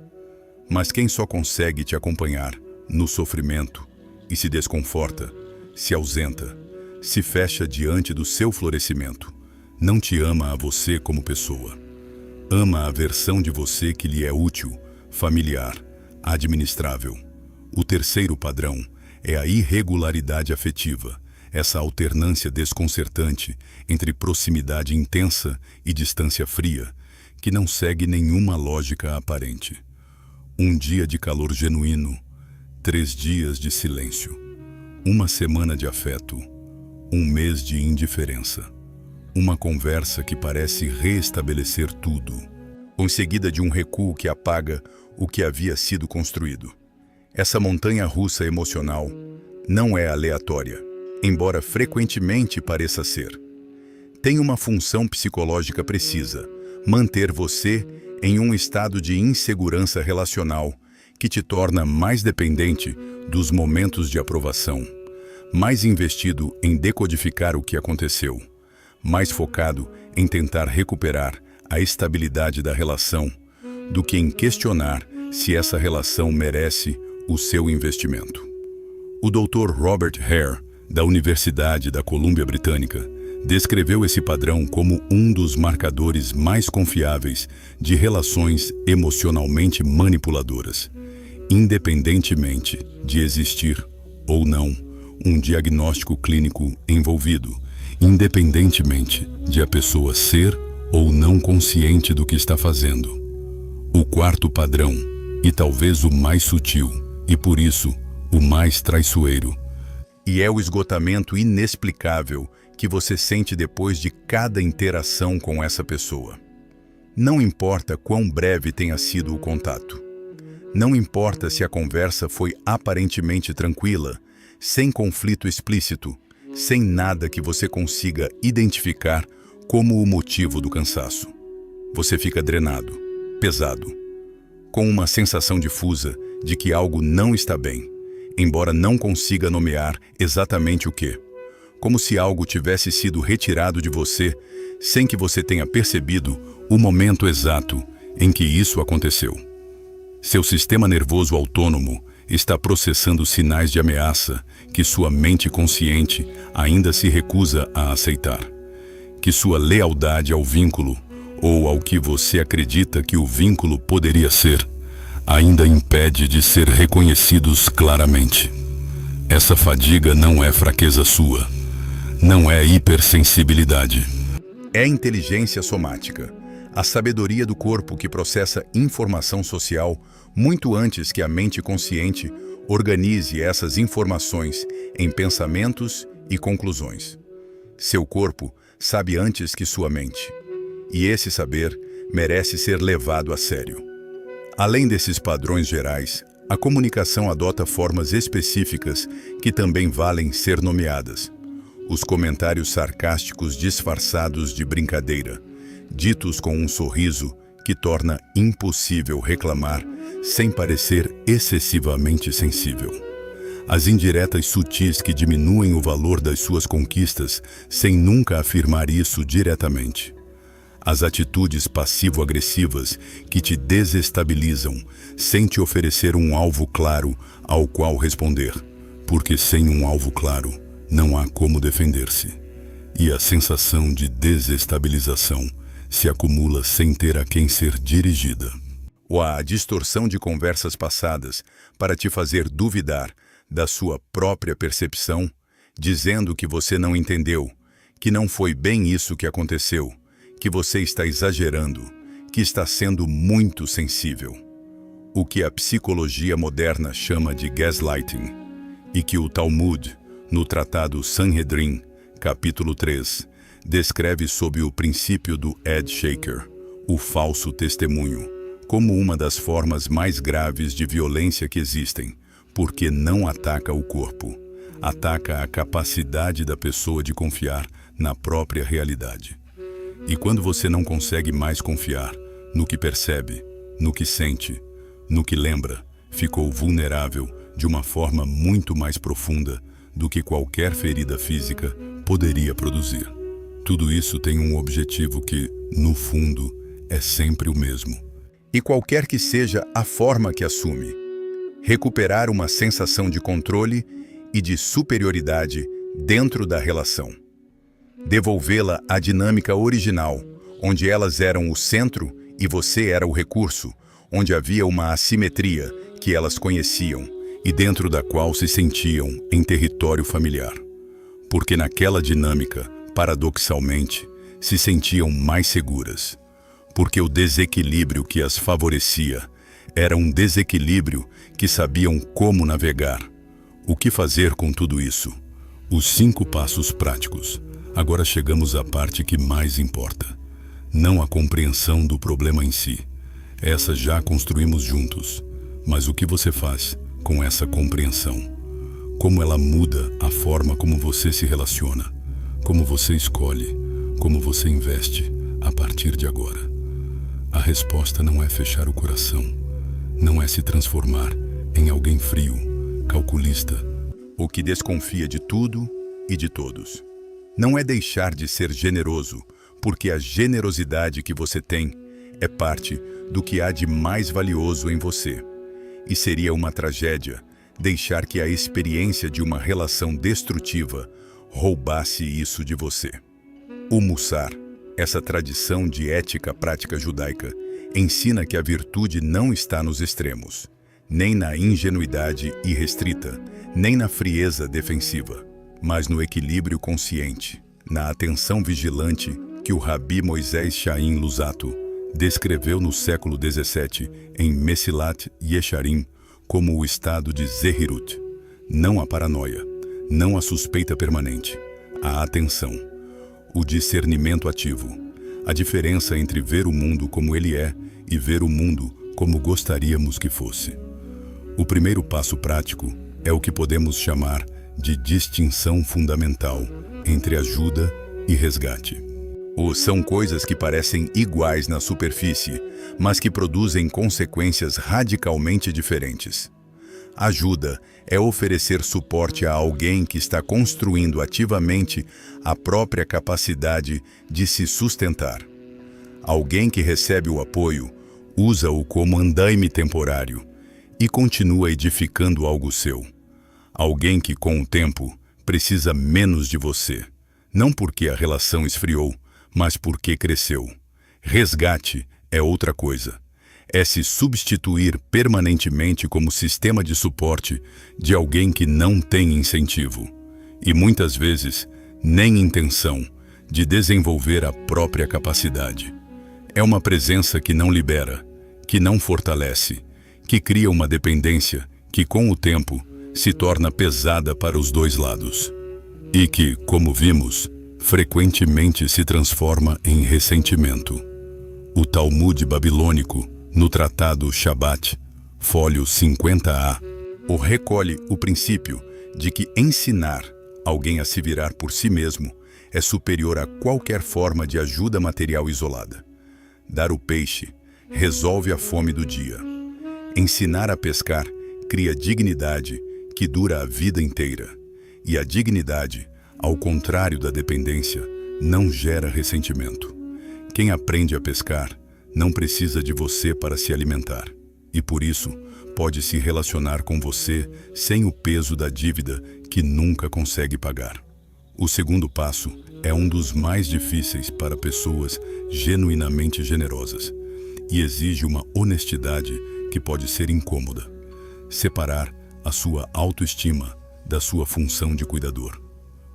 Mas quem só consegue te acompanhar no sofrimento e se desconforta, se ausenta, se fecha diante do seu florescimento, não te ama a você como pessoa. Ama a versão de você que lhe é útil, familiar, administrável. O terceiro padrão é a irregularidade afetiva, essa alternância desconcertante entre proximidade intensa e distância fria, que não segue nenhuma lógica aparente. Um dia de calor genuíno, 3 dias de silêncio, uma semana de afeto, um mês de indiferença, uma conversa que parece reestabelecer tudo, em seguida de um recuo que apaga o que havia sido construído. Essa montanha-russa emocional não é aleatória, embora frequentemente pareça ser. Tem uma função psicológica precisa: manter você em um estado de insegurança relacional que te torna mais dependente dos momentos de aprovação, mais investido em decodificar o que aconteceu, mais focado em tentar recuperar a estabilidade da relação do que em questionar se essa relação merece o seu investimento. O Dr. Robert Hare, da Universidade da Colômbia Britânica, descreveu esse padrão como um dos marcadores mais confiáveis de relações emocionalmente manipuladoras, independentemente de existir ou não um diagnóstico clínico envolvido, independentemente de a pessoa ser ou não consciente do que está fazendo. O quarto padrão, e talvez o mais sutil, e por isso o mais traiçoeiro, e é o esgotamento inexplicável que você sente depois de cada interação com essa pessoa. Não importa quão breve tenha sido o contato. Não importa se a conversa foi aparentemente tranquila, sem conflito explícito, sem nada que você consiga identificar como o motivo do cansaço. Você fica drenado, pesado, com uma sensação difusa de que algo não está bem, embora não consiga nomear exatamente o que. Como se algo tivesse sido retirado de você, sem que você tenha percebido o momento exato em que isso aconteceu. Seu sistema nervoso autônomo está processando sinais de ameaça que sua mente consciente ainda se recusa a aceitar. Que sua lealdade ao vínculo, ou ao que você acredita que o vínculo poderia ser, ainda impede de ser reconhecidos claramente. Essa fadiga não é fraqueza sua, não é hipersensibilidade. É inteligência somática, a sabedoria do corpo que processa informação social muito antes que a mente consciente organize essas informações em pensamentos e conclusões. Seu corpo sabe antes que sua mente, e esse saber merece ser levado a sério. Além desses padrões gerais, a comunicação adota formas específicas que também valem ser nomeadas. Os comentários sarcásticos disfarçados de brincadeira, ditos com um sorriso que torna impossível reclamar sem parecer excessivamente sensível. As indiretas sutis que diminuem o valor das suas conquistas sem nunca afirmar isso diretamente. As atitudes passivo-agressivas que te desestabilizam sem te oferecer um alvo claro ao qual responder, porque sem um alvo claro não há como defender-se. E a sensação de desestabilização se acumula sem ter a quem ser dirigida. Ou a distorção de conversas passadas para te fazer duvidar da sua própria percepção, dizendo que você não entendeu, que não foi bem isso que aconteceu, que você está exagerando, que está sendo muito sensível. o que a psicologia moderna chama de gaslighting, e que o Talmud, no Tratado Sanhedrin, capítulo 3, descreve sob o princípio do head shaker, o falso testemunho, como uma das formas mais graves de violência que existem, porque não ataca o corpo, ataca a capacidade da pessoa de confiar na própria realidade. E quando você não consegue mais confiar no que percebe, no que sente, no que lembra, ficou vulnerável de uma forma muito mais profunda do que qualquer ferida física poderia produzir. Tudo isso tem um objetivo que, no fundo, é sempre o mesmo. E qualquer que seja a forma que assume, recuperar uma sensação de controle e de superioridade dentro da relação. Devolvê-la à dinâmica original, onde elas eram o centro e você era o recurso, onde havia uma assimetria que elas conheciam e dentro da qual se sentiam em território familiar. Porque naquela dinâmica, paradoxalmente, se sentiam mais seguras. Porque o desequilíbrio que as favorecia era um desequilíbrio que sabiam como navegar. O que fazer com tudo isso? Os 5 passos práticos. Agora chegamos à parte que mais importa. Não a compreensão do problema em si. Essa já construímos juntos. Mas o que você faz com essa compreensão? Como ela muda a forma como você se relaciona, como você escolhe, como você investe a partir de agora. A resposta não é fechar o coração, não é se transformar em alguém frio, calculista, ou que desconfia de tudo e de todos. Não é deixar de ser generoso, porque a generosidade que você tem é parte do que há de mais valioso em você. E seria uma tragédia deixar que a experiência de uma relação destrutiva roubasse isso de você. O Mussar, essa tradição de ética prática judaica, ensina que a virtude não está nos extremos, nem na ingenuidade irrestrita, nem na frieza defensiva, mas no equilíbrio consciente, na atenção vigilante que o Rabi Moisés Chaim Luzzatto descreveu no século XVII em Mesilat Yesharim como o estado de Zehirut, não a paranoia, não a suspeita permanente, a atenção, o discernimento ativo, a diferença entre ver o mundo como ele é e ver o mundo como gostaríamos que fosse. O primeiro passo prático é o que podemos chamar de distinção fundamental entre ajuda e resgate. São coisas que parecem iguais na superfície, mas que produzem consequências radicalmente diferentes. Ajuda é oferecer suporte a alguém que está construindo ativamente a própria capacidade de se sustentar. Alguém que recebe o apoio, usa-o como andaime temporário e continua edificando algo seu. Alguém que, com o tempo, precisa menos de você, não porque a relação esfriou, mas porque cresceu. Resgate é outra coisa. É se substituir permanentemente como sistema de suporte de alguém que não tem incentivo, e muitas vezes nem intenção, de desenvolver a própria capacidade. É uma presença que não libera, que não fortalece, que cria uma dependência que, com o tempo, se torna pesada para os dois lados. E que, como vimos, frequentemente se transforma em ressentimento. O Talmud babilônico, no Tratado Shabat, fólio 50a, recolhe o princípio de que ensinar alguém a se virar por si mesmo é superior a qualquer forma de ajuda material isolada. Dar o peixe resolve a fome do dia. Ensinar a pescar cria dignidade que dura a vida inteira. E a dignidade, ao contrário da dependência, não gera ressentimento. Quem aprende a pescar não precisa de você para se alimentar. E por isso, pode se relacionar com você sem o peso da dívida que nunca consegue pagar. O segundo passo é um dos mais difíceis para pessoas genuinamente generosas e exige uma honestidade que pode ser incômoda. Separar a sua autoestima da sua função de cuidador.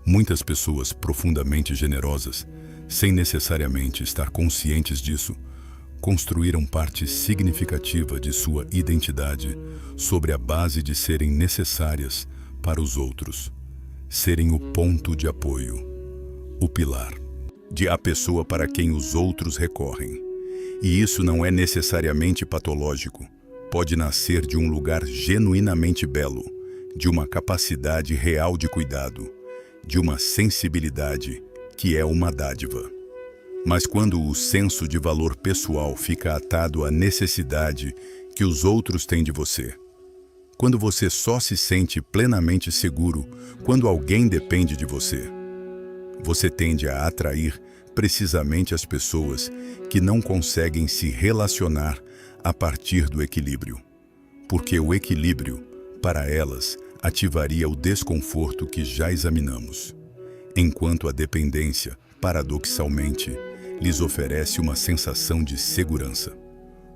Muitas pessoas profundamente generosas, sem necessariamente estar conscientes disso, construíram parte significativa de sua identidade sobre a base de serem necessárias para os outros, serem o ponto de apoio, o pilar, de a pessoa para quem os outros recorrem. E isso não é necessariamente patológico, pode nascer de um lugar genuinamente belo, de uma capacidade real de cuidado, de uma sensibilidade que é uma dádiva. Mas quando o senso de valor pessoal fica atado à necessidade que os outros têm de você, quando você só se sente plenamente seguro quando alguém depende de você, você tende a atrair precisamente as pessoas que não conseguem se relacionar a partir do equilíbrio, porque o equilíbrio, para elas, ativaria o desconforto que já examinamos, enquanto a dependência, paradoxalmente, lhes oferece uma sensação de segurança.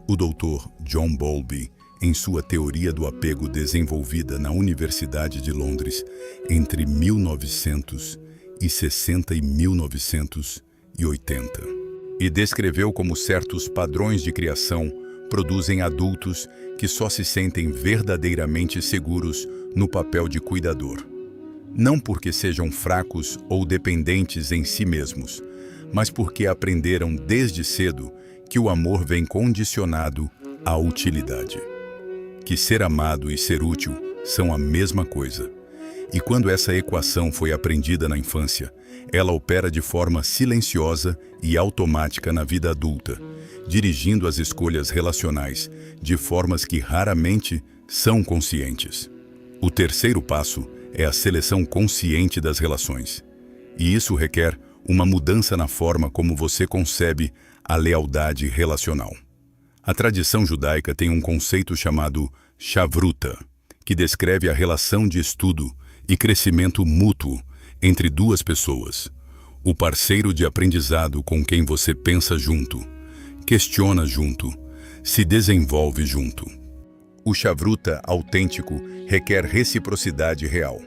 O Dr. John Bowlby, em sua teoria do apego desenvolvida na Universidade de Londres entre 1960 e 1980, e descreveu como certos padrões de criação produzem adultos que só se sentem verdadeiramente seguros no papel de cuidador. Não porque sejam fracos ou dependentes em si mesmos, mas porque aprenderam desde cedo que o amor vem condicionado à utilidade. Que ser amado e ser útil são a mesma coisa. E quando essa equação foi aprendida na infância, ela opera de forma silenciosa e automática na vida adulta, dirigindo as escolhas relacionais de formas que raramente são conscientes. O terceiro passo é a seleção consciente das relações. E isso requer uma mudança na forma como você concebe a lealdade relacional. A tradição judaica tem um conceito chamado Shavruta, que descreve a relação de estudo e crescimento mútuo entre duas pessoas, o parceiro de aprendizado com quem você pensa junto, questiona junto, se desenvolve junto. O Shavruta autêntico requer reciprocidade real,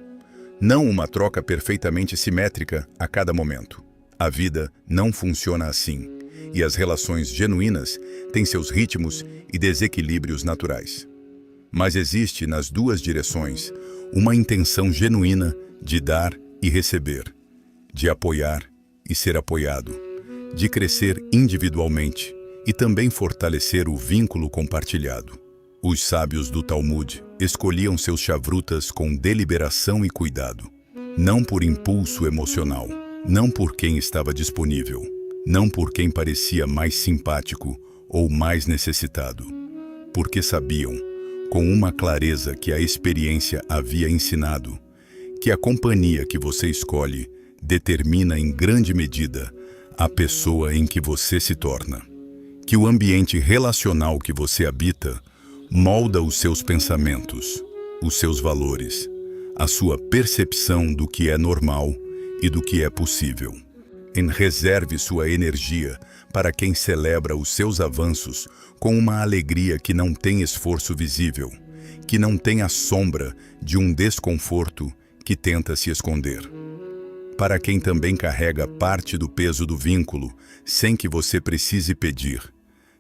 não uma troca perfeitamente simétrica a cada momento. A vida não funciona assim, e as relações genuínas têm seus ritmos e desequilíbrios naturais. Mas existe nas duas direções uma intenção genuína de dar e receber, de apoiar e ser apoiado, de crescer individualmente e também fortalecer o vínculo compartilhado. Os sábios do Talmud escolhiam seus chavrutas com deliberação e cuidado, não por impulso emocional, não por quem estava disponível, não por quem parecia mais simpático ou mais necessitado, porque sabiam, com uma clareza que a experiência havia ensinado, que a companhia que você escolhe determina em grande medida a pessoa em que você se torna, que o ambiente relacional que você habita molda os seus pensamentos, os seus valores, a sua percepção do que é normal e do que é possível. Reserve sua energia para quem celebra os seus avanços com uma alegria que não tem esforço visível, que não tem a sombra de um desconforto que tenta se esconder. Para quem também carrega parte do peso do vínculo sem que você precise pedir,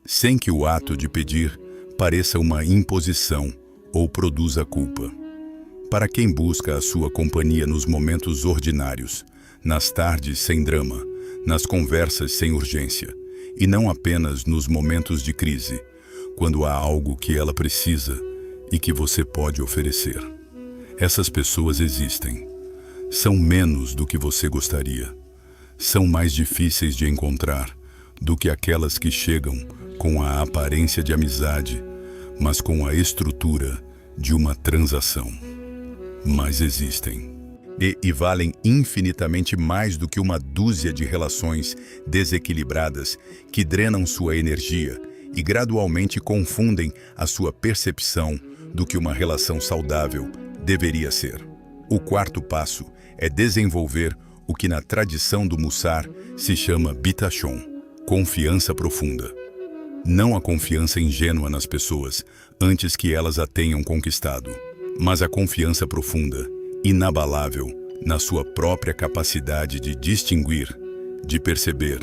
sem que o ato de pedir pareça uma imposição ou produza culpa. Para quem busca a sua companhia nos momentos ordinários, nas tardes sem drama, nas conversas sem urgência, e não apenas nos momentos de crise, quando há algo que ela precisa e que você pode oferecer. Essas pessoas existem. São menos do que você gostaria. São mais difíceis de encontrar do que aquelas que chegam com a aparência de amizade, mas com a estrutura de uma transação. Mas existem. E valem infinitamente mais do que uma dúzia de relações desequilibradas que drenam sua energia e gradualmente confundem a sua percepção do que uma relação saudável deveria ser. O quarto passo é desenvolver o que na tradição do Mussar se chama bitachon, confiança profunda. Não a confiança ingênua nas pessoas antes que elas a tenham conquistado, mas a confiança profunda, inabalável, na sua própria capacidade de distinguir, de perceber,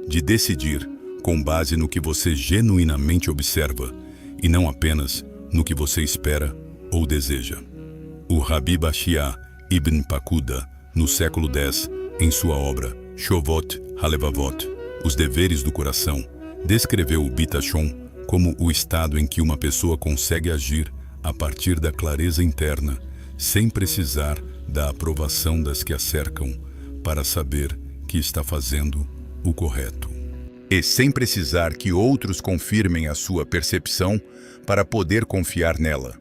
de decidir com base no que você genuinamente observa e não apenas no que você espera ou deseja. O Rabi Bashia Ibn Pakuda, no século X, em sua obra Shovot HaLevavot, Os Deveres do Coração, descreveu o Bitachon como o estado em que uma pessoa consegue agir a partir da clareza interna, sem precisar da aprovação das que a cercam, para saber que está fazendo o correto. E sem precisar que outros confirmem a sua percepção para poder confiar nela.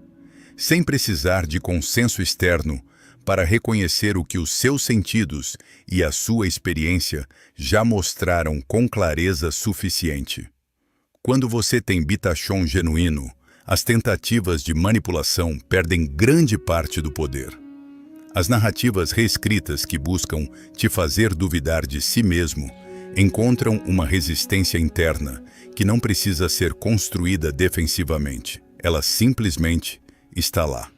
Sem precisar de consenso externo para reconhecer o que os seus sentidos e a sua experiência já mostraram com clareza suficiente. Quando você tem Bitachon genuíno, as tentativas de manipulação perdem grande parte do poder. As narrativas reescritas que buscam te fazer duvidar de si mesmo encontram uma resistência interna que não precisa ser construída defensivamente. Ela simplesmente está lá,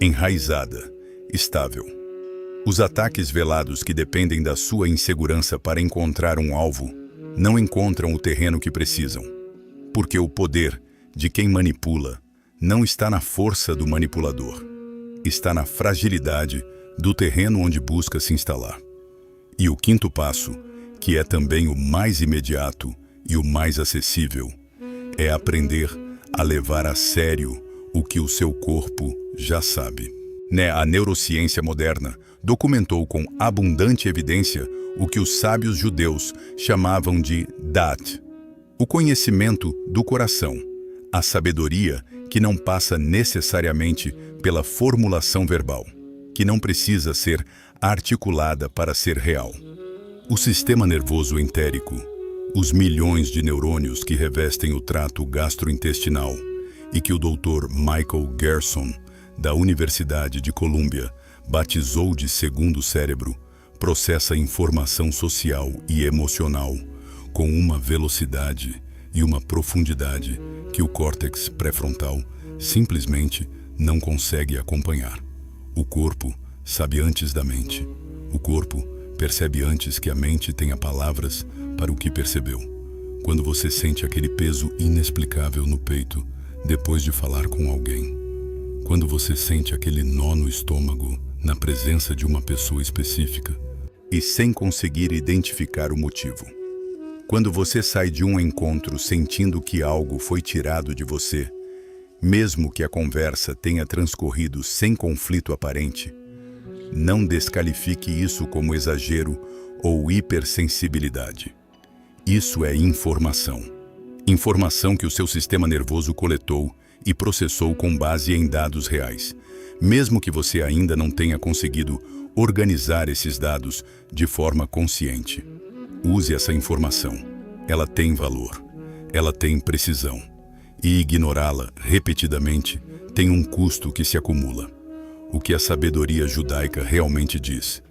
enraizada, estável. Os ataques velados que dependem da sua insegurança para encontrar um alvo não encontram o terreno que precisam, porque o poder de quem manipula não está na força do manipulador, está na fragilidade do terreno onde busca se instalar. E o quinto passo, que é também o mais imediato e o mais acessível, é aprender a levar a sério o que o seu corpo já sabe. A neurociência moderna documentou com abundante evidência o que os sábios judeus chamavam de Dat, o conhecimento do coração, a sabedoria que não passa necessariamente pela formulação verbal, que não precisa ser articulada para ser real. O sistema nervoso entérico, os milhões de neurônios que revestem o trato gastrointestinal e que o Dr. Michael Gerson, da Universidade de Colômbia, batizou de segundo cérebro, processa informação social e emocional com uma velocidade e uma profundidade que o córtex pré-frontal simplesmente não consegue acompanhar. O corpo sabe antes da mente. O corpo percebe antes que a mente tenha palavras para o que percebeu. Quando você sente aquele peso inexplicável no peito depois de falar com alguém. Quando você sente aquele nó no estômago na presença de uma pessoa específica e sem conseguir identificar o motivo. Quando você sai de um encontro sentindo que algo foi tirado de você, mesmo que a conversa tenha transcorrido sem conflito aparente, não desqualifique isso como exagero ou hipersensibilidade. Isso é informação. Informação que o seu sistema nervoso coletou e processou com base em dados reais, mesmo que você ainda não tenha conseguido organizar esses dados de forma consciente. Use essa informação. Ela tem valor. Ela tem precisão. E ignorá-la repetidamente tem um custo que se acumula. O que a sabedoria judaica realmente diz,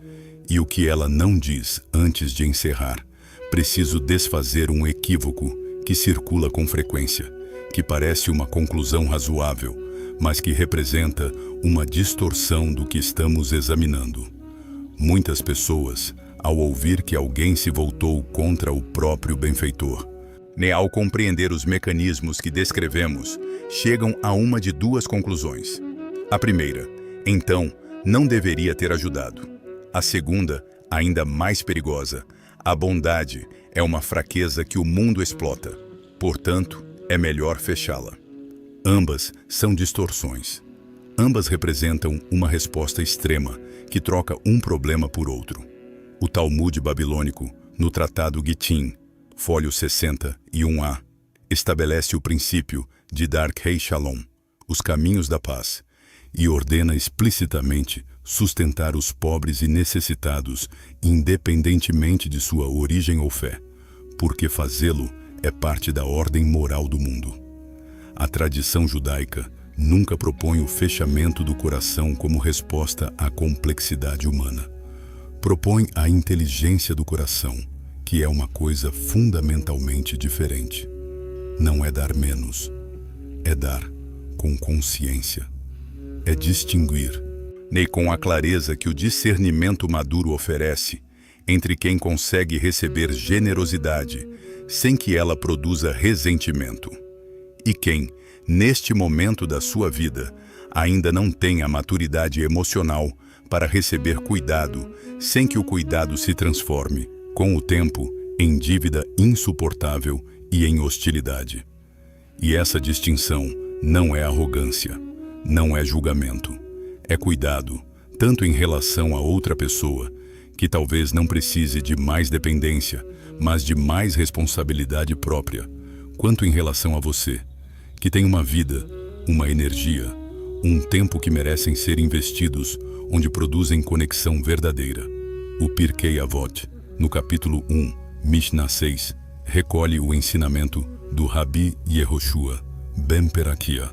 e o que ela não diz antes de encerrar, preciso desfazer um equívoco que circula com frequência, que parece uma conclusão razoável, mas que representa uma distorção do que estamos examinando. Muitas pessoas, ao ouvir que alguém se voltou contra o próprio benfeitor, ao compreender os mecanismos que descrevemos, chegam a uma de duas conclusões. A primeira, então, não deveria ter ajudado. A segunda, ainda mais perigosa, a bondade é uma fraqueza que o mundo explota. Portanto, é melhor fechá-la. Ambas são distorções. Ambas representam uma resposta extrema que troca um problema por outro. O Talmud babilônico, no Tratado Gittin, fólio 61a, estabelece o princípio de Darkei Shalom, os caminhos da paz, e ordena explicitamente sustentar os pobres e necessitados, independentemente de sua origem ou fé, porque fazê-lo é parte da ordem moral do mundo. A tradição judaica nunca propõe o fechamento do coração como resposta à complexidade humana. Propõe a inteligência do coração, que é uma coisa fundamentalmente diferente. Não é dar menos, é dar com consciência. É distinguir, com a clareza que o discernimento maduro oferece, entre quem consegue receber generosidade, sem que ela produza ressentimento, e quem, neste momento da sua vida, ainda não tem a maturidade emocional para receber cuidado, sem que o cuidado se transforme, com o tempo, em dívida insuportável e em hostilidade. E essa distinção não é arrogância, não é julgamento, é cuidado, tanto em relação a outra pessoa, que talvez não precise de mais dependência, mas de mais responsabilidade própria, quanto em relação a você, que tem uma vida, uma energia, um tempo que merecem ser investidos onde produzem conexão verdadeira. O Pirkei Avot, no capítulo 1, Mishnah 6, recolhe o ensinamento do Rabi Yehoshua ben Peraquia.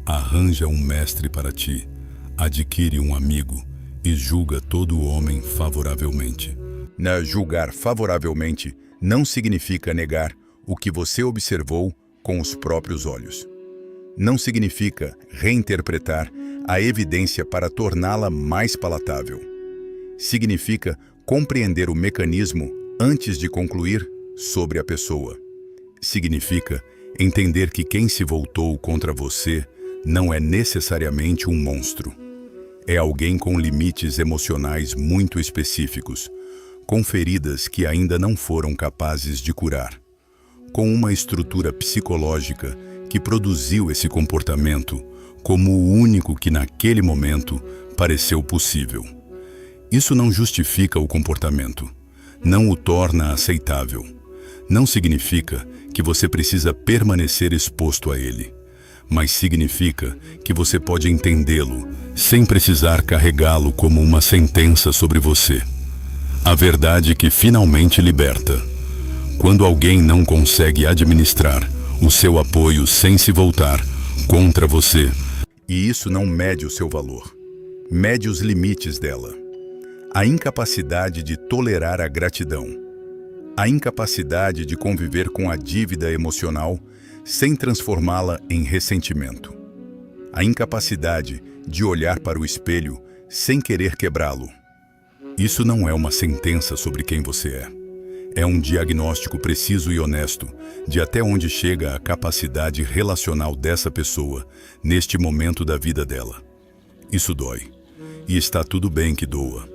Arranja um mestre para ti, adquire um amigo e julga todo homem favoravelmente. Julgar favoravelmente não significa negar o que você observou com os próprios olhos. Não significa reinterpretar a evidência para torná-la mais palatável. Significa compreender o mecanismo antes de concluir sobre a pessoa. Significa entender que quem se voltou contra você não é necessariamente um monstro. É alguém com limites emocionais muito específicos, com feridas que ainda não foram capazes de curar, com uma estrutura psicológica que produziu esse comportamento como o único que naquele momento pareceu possível. Isso não justifica o comportamento, não o torna aceitável. Não significa que você precisa permanecer exposto a ele, mas significa que você pode entendê-lo sem precisar carregá-lo como uma sentença sobre você. A verdade que finalmente liberta. Quando alguém não consegue administrar o seu apoio sem se voltar contra você. E isso não mede o seu valor, mede os limites dela. A incapacidade de tolerar a gratidão. A incapacidade de conviver com a dívida emocional sem transformá-la em ressentimento. A incapacidade de olhar para o espelho sem querer quebrá-lo. Isso não é uma sentença sobre quem você é. É um diagnóstico preciso e honesto de até onde chega a capacidade relacional dessa pessoa neste momento da vida dela. Isso dói. E está tudo bem que doa.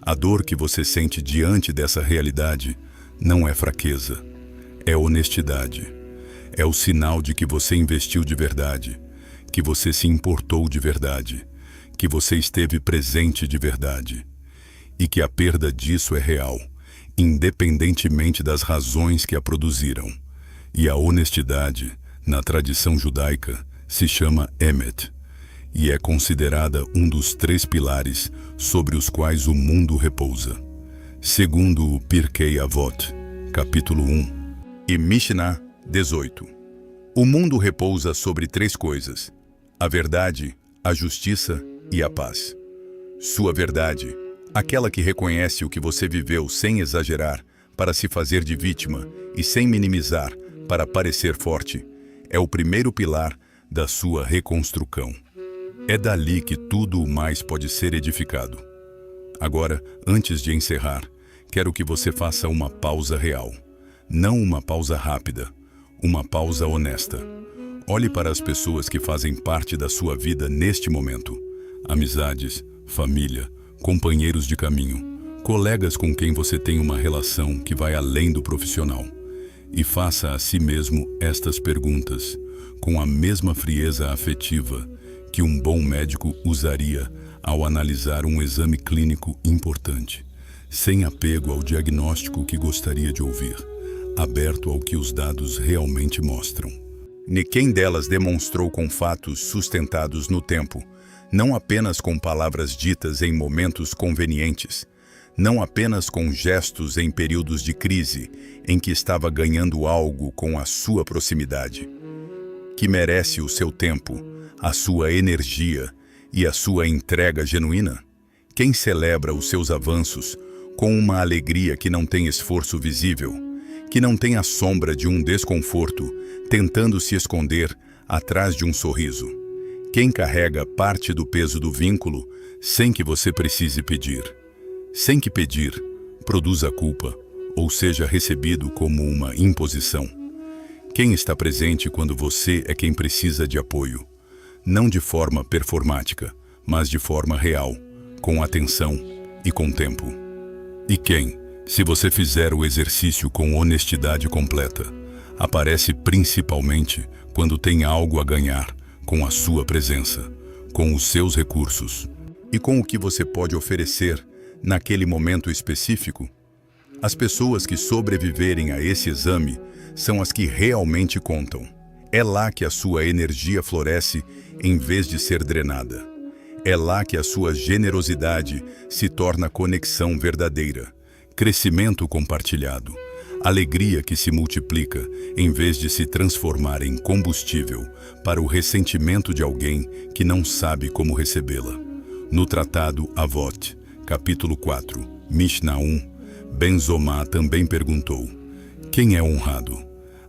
A dor que você sente diante dessa realidade não é fraqueza, é honestidade. É o sinal de que você investiu de verdade, que você se importou de verdade, que você esteve presente de verdade, e que a perda disso é real, independentemente das razões que a produziram. E a honestidade, na tradição judaica, se chama Emet, e é considerada um dos 3 pilares sobre os quais o mundo repousa. Segundo o Pirkei Avot, capítulo 1, e Mishnah 18. O mundo repousa sobre 3 coisas: a verdade, a justiça e a paz. Sua verdade, aquela que reconhece o que você viveu sem exagerar para se fazer de vítima e sem minimizar para parecer forte, é o primeiro pilar da sua reconstrução. É dali que tudo o mais pode ser edificado. Agora, antes de encerrar, quero que você faça uma pausa real. Não uma pausa rápida, uma pausa honesta. Olhe para as pessoas que fazem parte da sua vida neste momento. Amizades, família, companheiros de caminho, colegas com quem você tem uma relação que vai além do profissional. E faça a si mesmo estas perguntas, com a mesma frieza afetiva que um bom médico usaria ao analisar um exame clínico importante, sem apego ao diagnóstico que gostaria de ouvir, aberto ao que os dados realmente mostram. Quem delas demonstrou com fatos sustentados no tempo, não apenas com palavras ditas em momentos convenientes, não apenas com gestos em períodos de crise em que estava ganhando algo com a sua proximidade, que merece o seu tempo, a sua energia e a sua entrega genuína? Quem celebra os seus avanços com uma alegria que não tem esforço visível, que não tem a sombra de um desconforto tentando se esconder atrás de um sorriso? Quem carrega parte do peso do vínculo sem que você precise pedir? Sem que pedir, produz a culpa ou seja recebido como uma imposição. Quem está presente quando você é quem precisa de apoio, não de forma performática, mas de forma real, com atenção e com tempo. E quem, se você fizer o exercício com honestidade completa, aparece principalmente quando tem algo a ganhar com a sua presença, com os seus recursos e com o que você pode oferecer naquele momento específico. As pessoas que sobreviverem a esse exame são as que realmente contam. É lá que a sua energia floresce em vez de ser drenada. É lá que a sua generosidade se torna conexão verdadeira, crescimento compartilhado, alegria que se multiplica em vez de se transformar em combustível para o ressentimento de alguém que não sabe como recebê-la. No Tratado Avot, capítulo 4, Mishnah 1, Ben Zomá também perguntou: quem é honrado?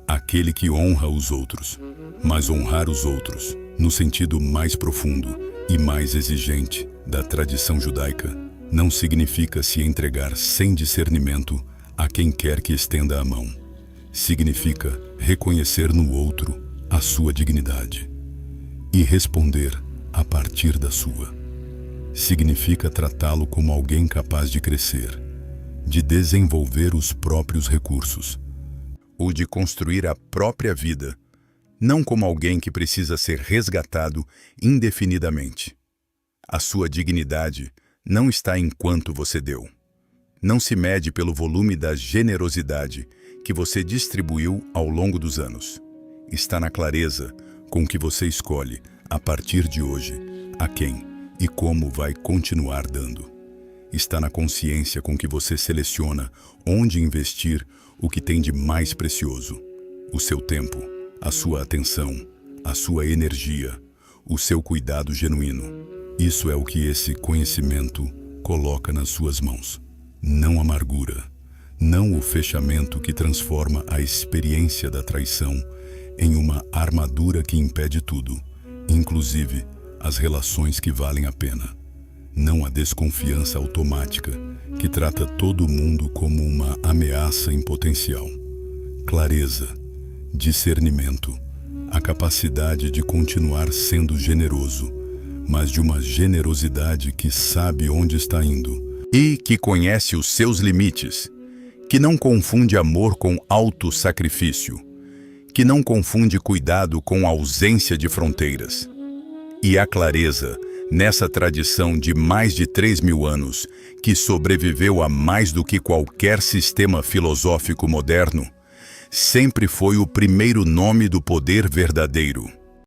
Aquele que honra os outros. Mas honrar os outros, no sentido mais profundo e mais exigente da tradição judaica, não significa se entregar sem discernimento a quem quer que estenda a mão. Significa reconhecer no outro a sua dignidade e responder a partir da sua. Significa tratá-lo como alguém capaz de crescer, de desenvolver os próprios recursos, ou de construir a própria vida, não como alguém que precisa ser resgatado indefinidamente. A sua dignidade não está em quanto você deu. Não se mede pelo volume da generosidade que você distribuiu ao longo dos anos. Está na clareza com que você escolhe, a partir de hoje, a quem e como vai continuar dando. Está na consciência com que você seleciona onde investir o que tem de mais precioso: o seu tempo, a sua atenção, a sua energia, o seu cuidado genuíno. Isso é o que esse conhecimento coloca nas suas mãos. Não amargura, não o fechamento que transforma a experiência da traição em uma armadura que impede tudo, inclusive as relações que valem a pena. Não a desconfiança automática que trata todo mundo como uma ameaça em potencial. Clareza, discernimento, a capacidade de continuar sendo generoso, mas de uma generosidade que sabe onde está indo e que conhece os seus limites, que não confunde amor com autossacrifício, que não confunde cuidado com ausência de fronteiras. E a clareza, nessa tradição de mais de 3.000 anos, que sobreviveu a mais do que qualquer sistema filosófico moderno, sempre foi o primeiro nome do poder verdadeiro.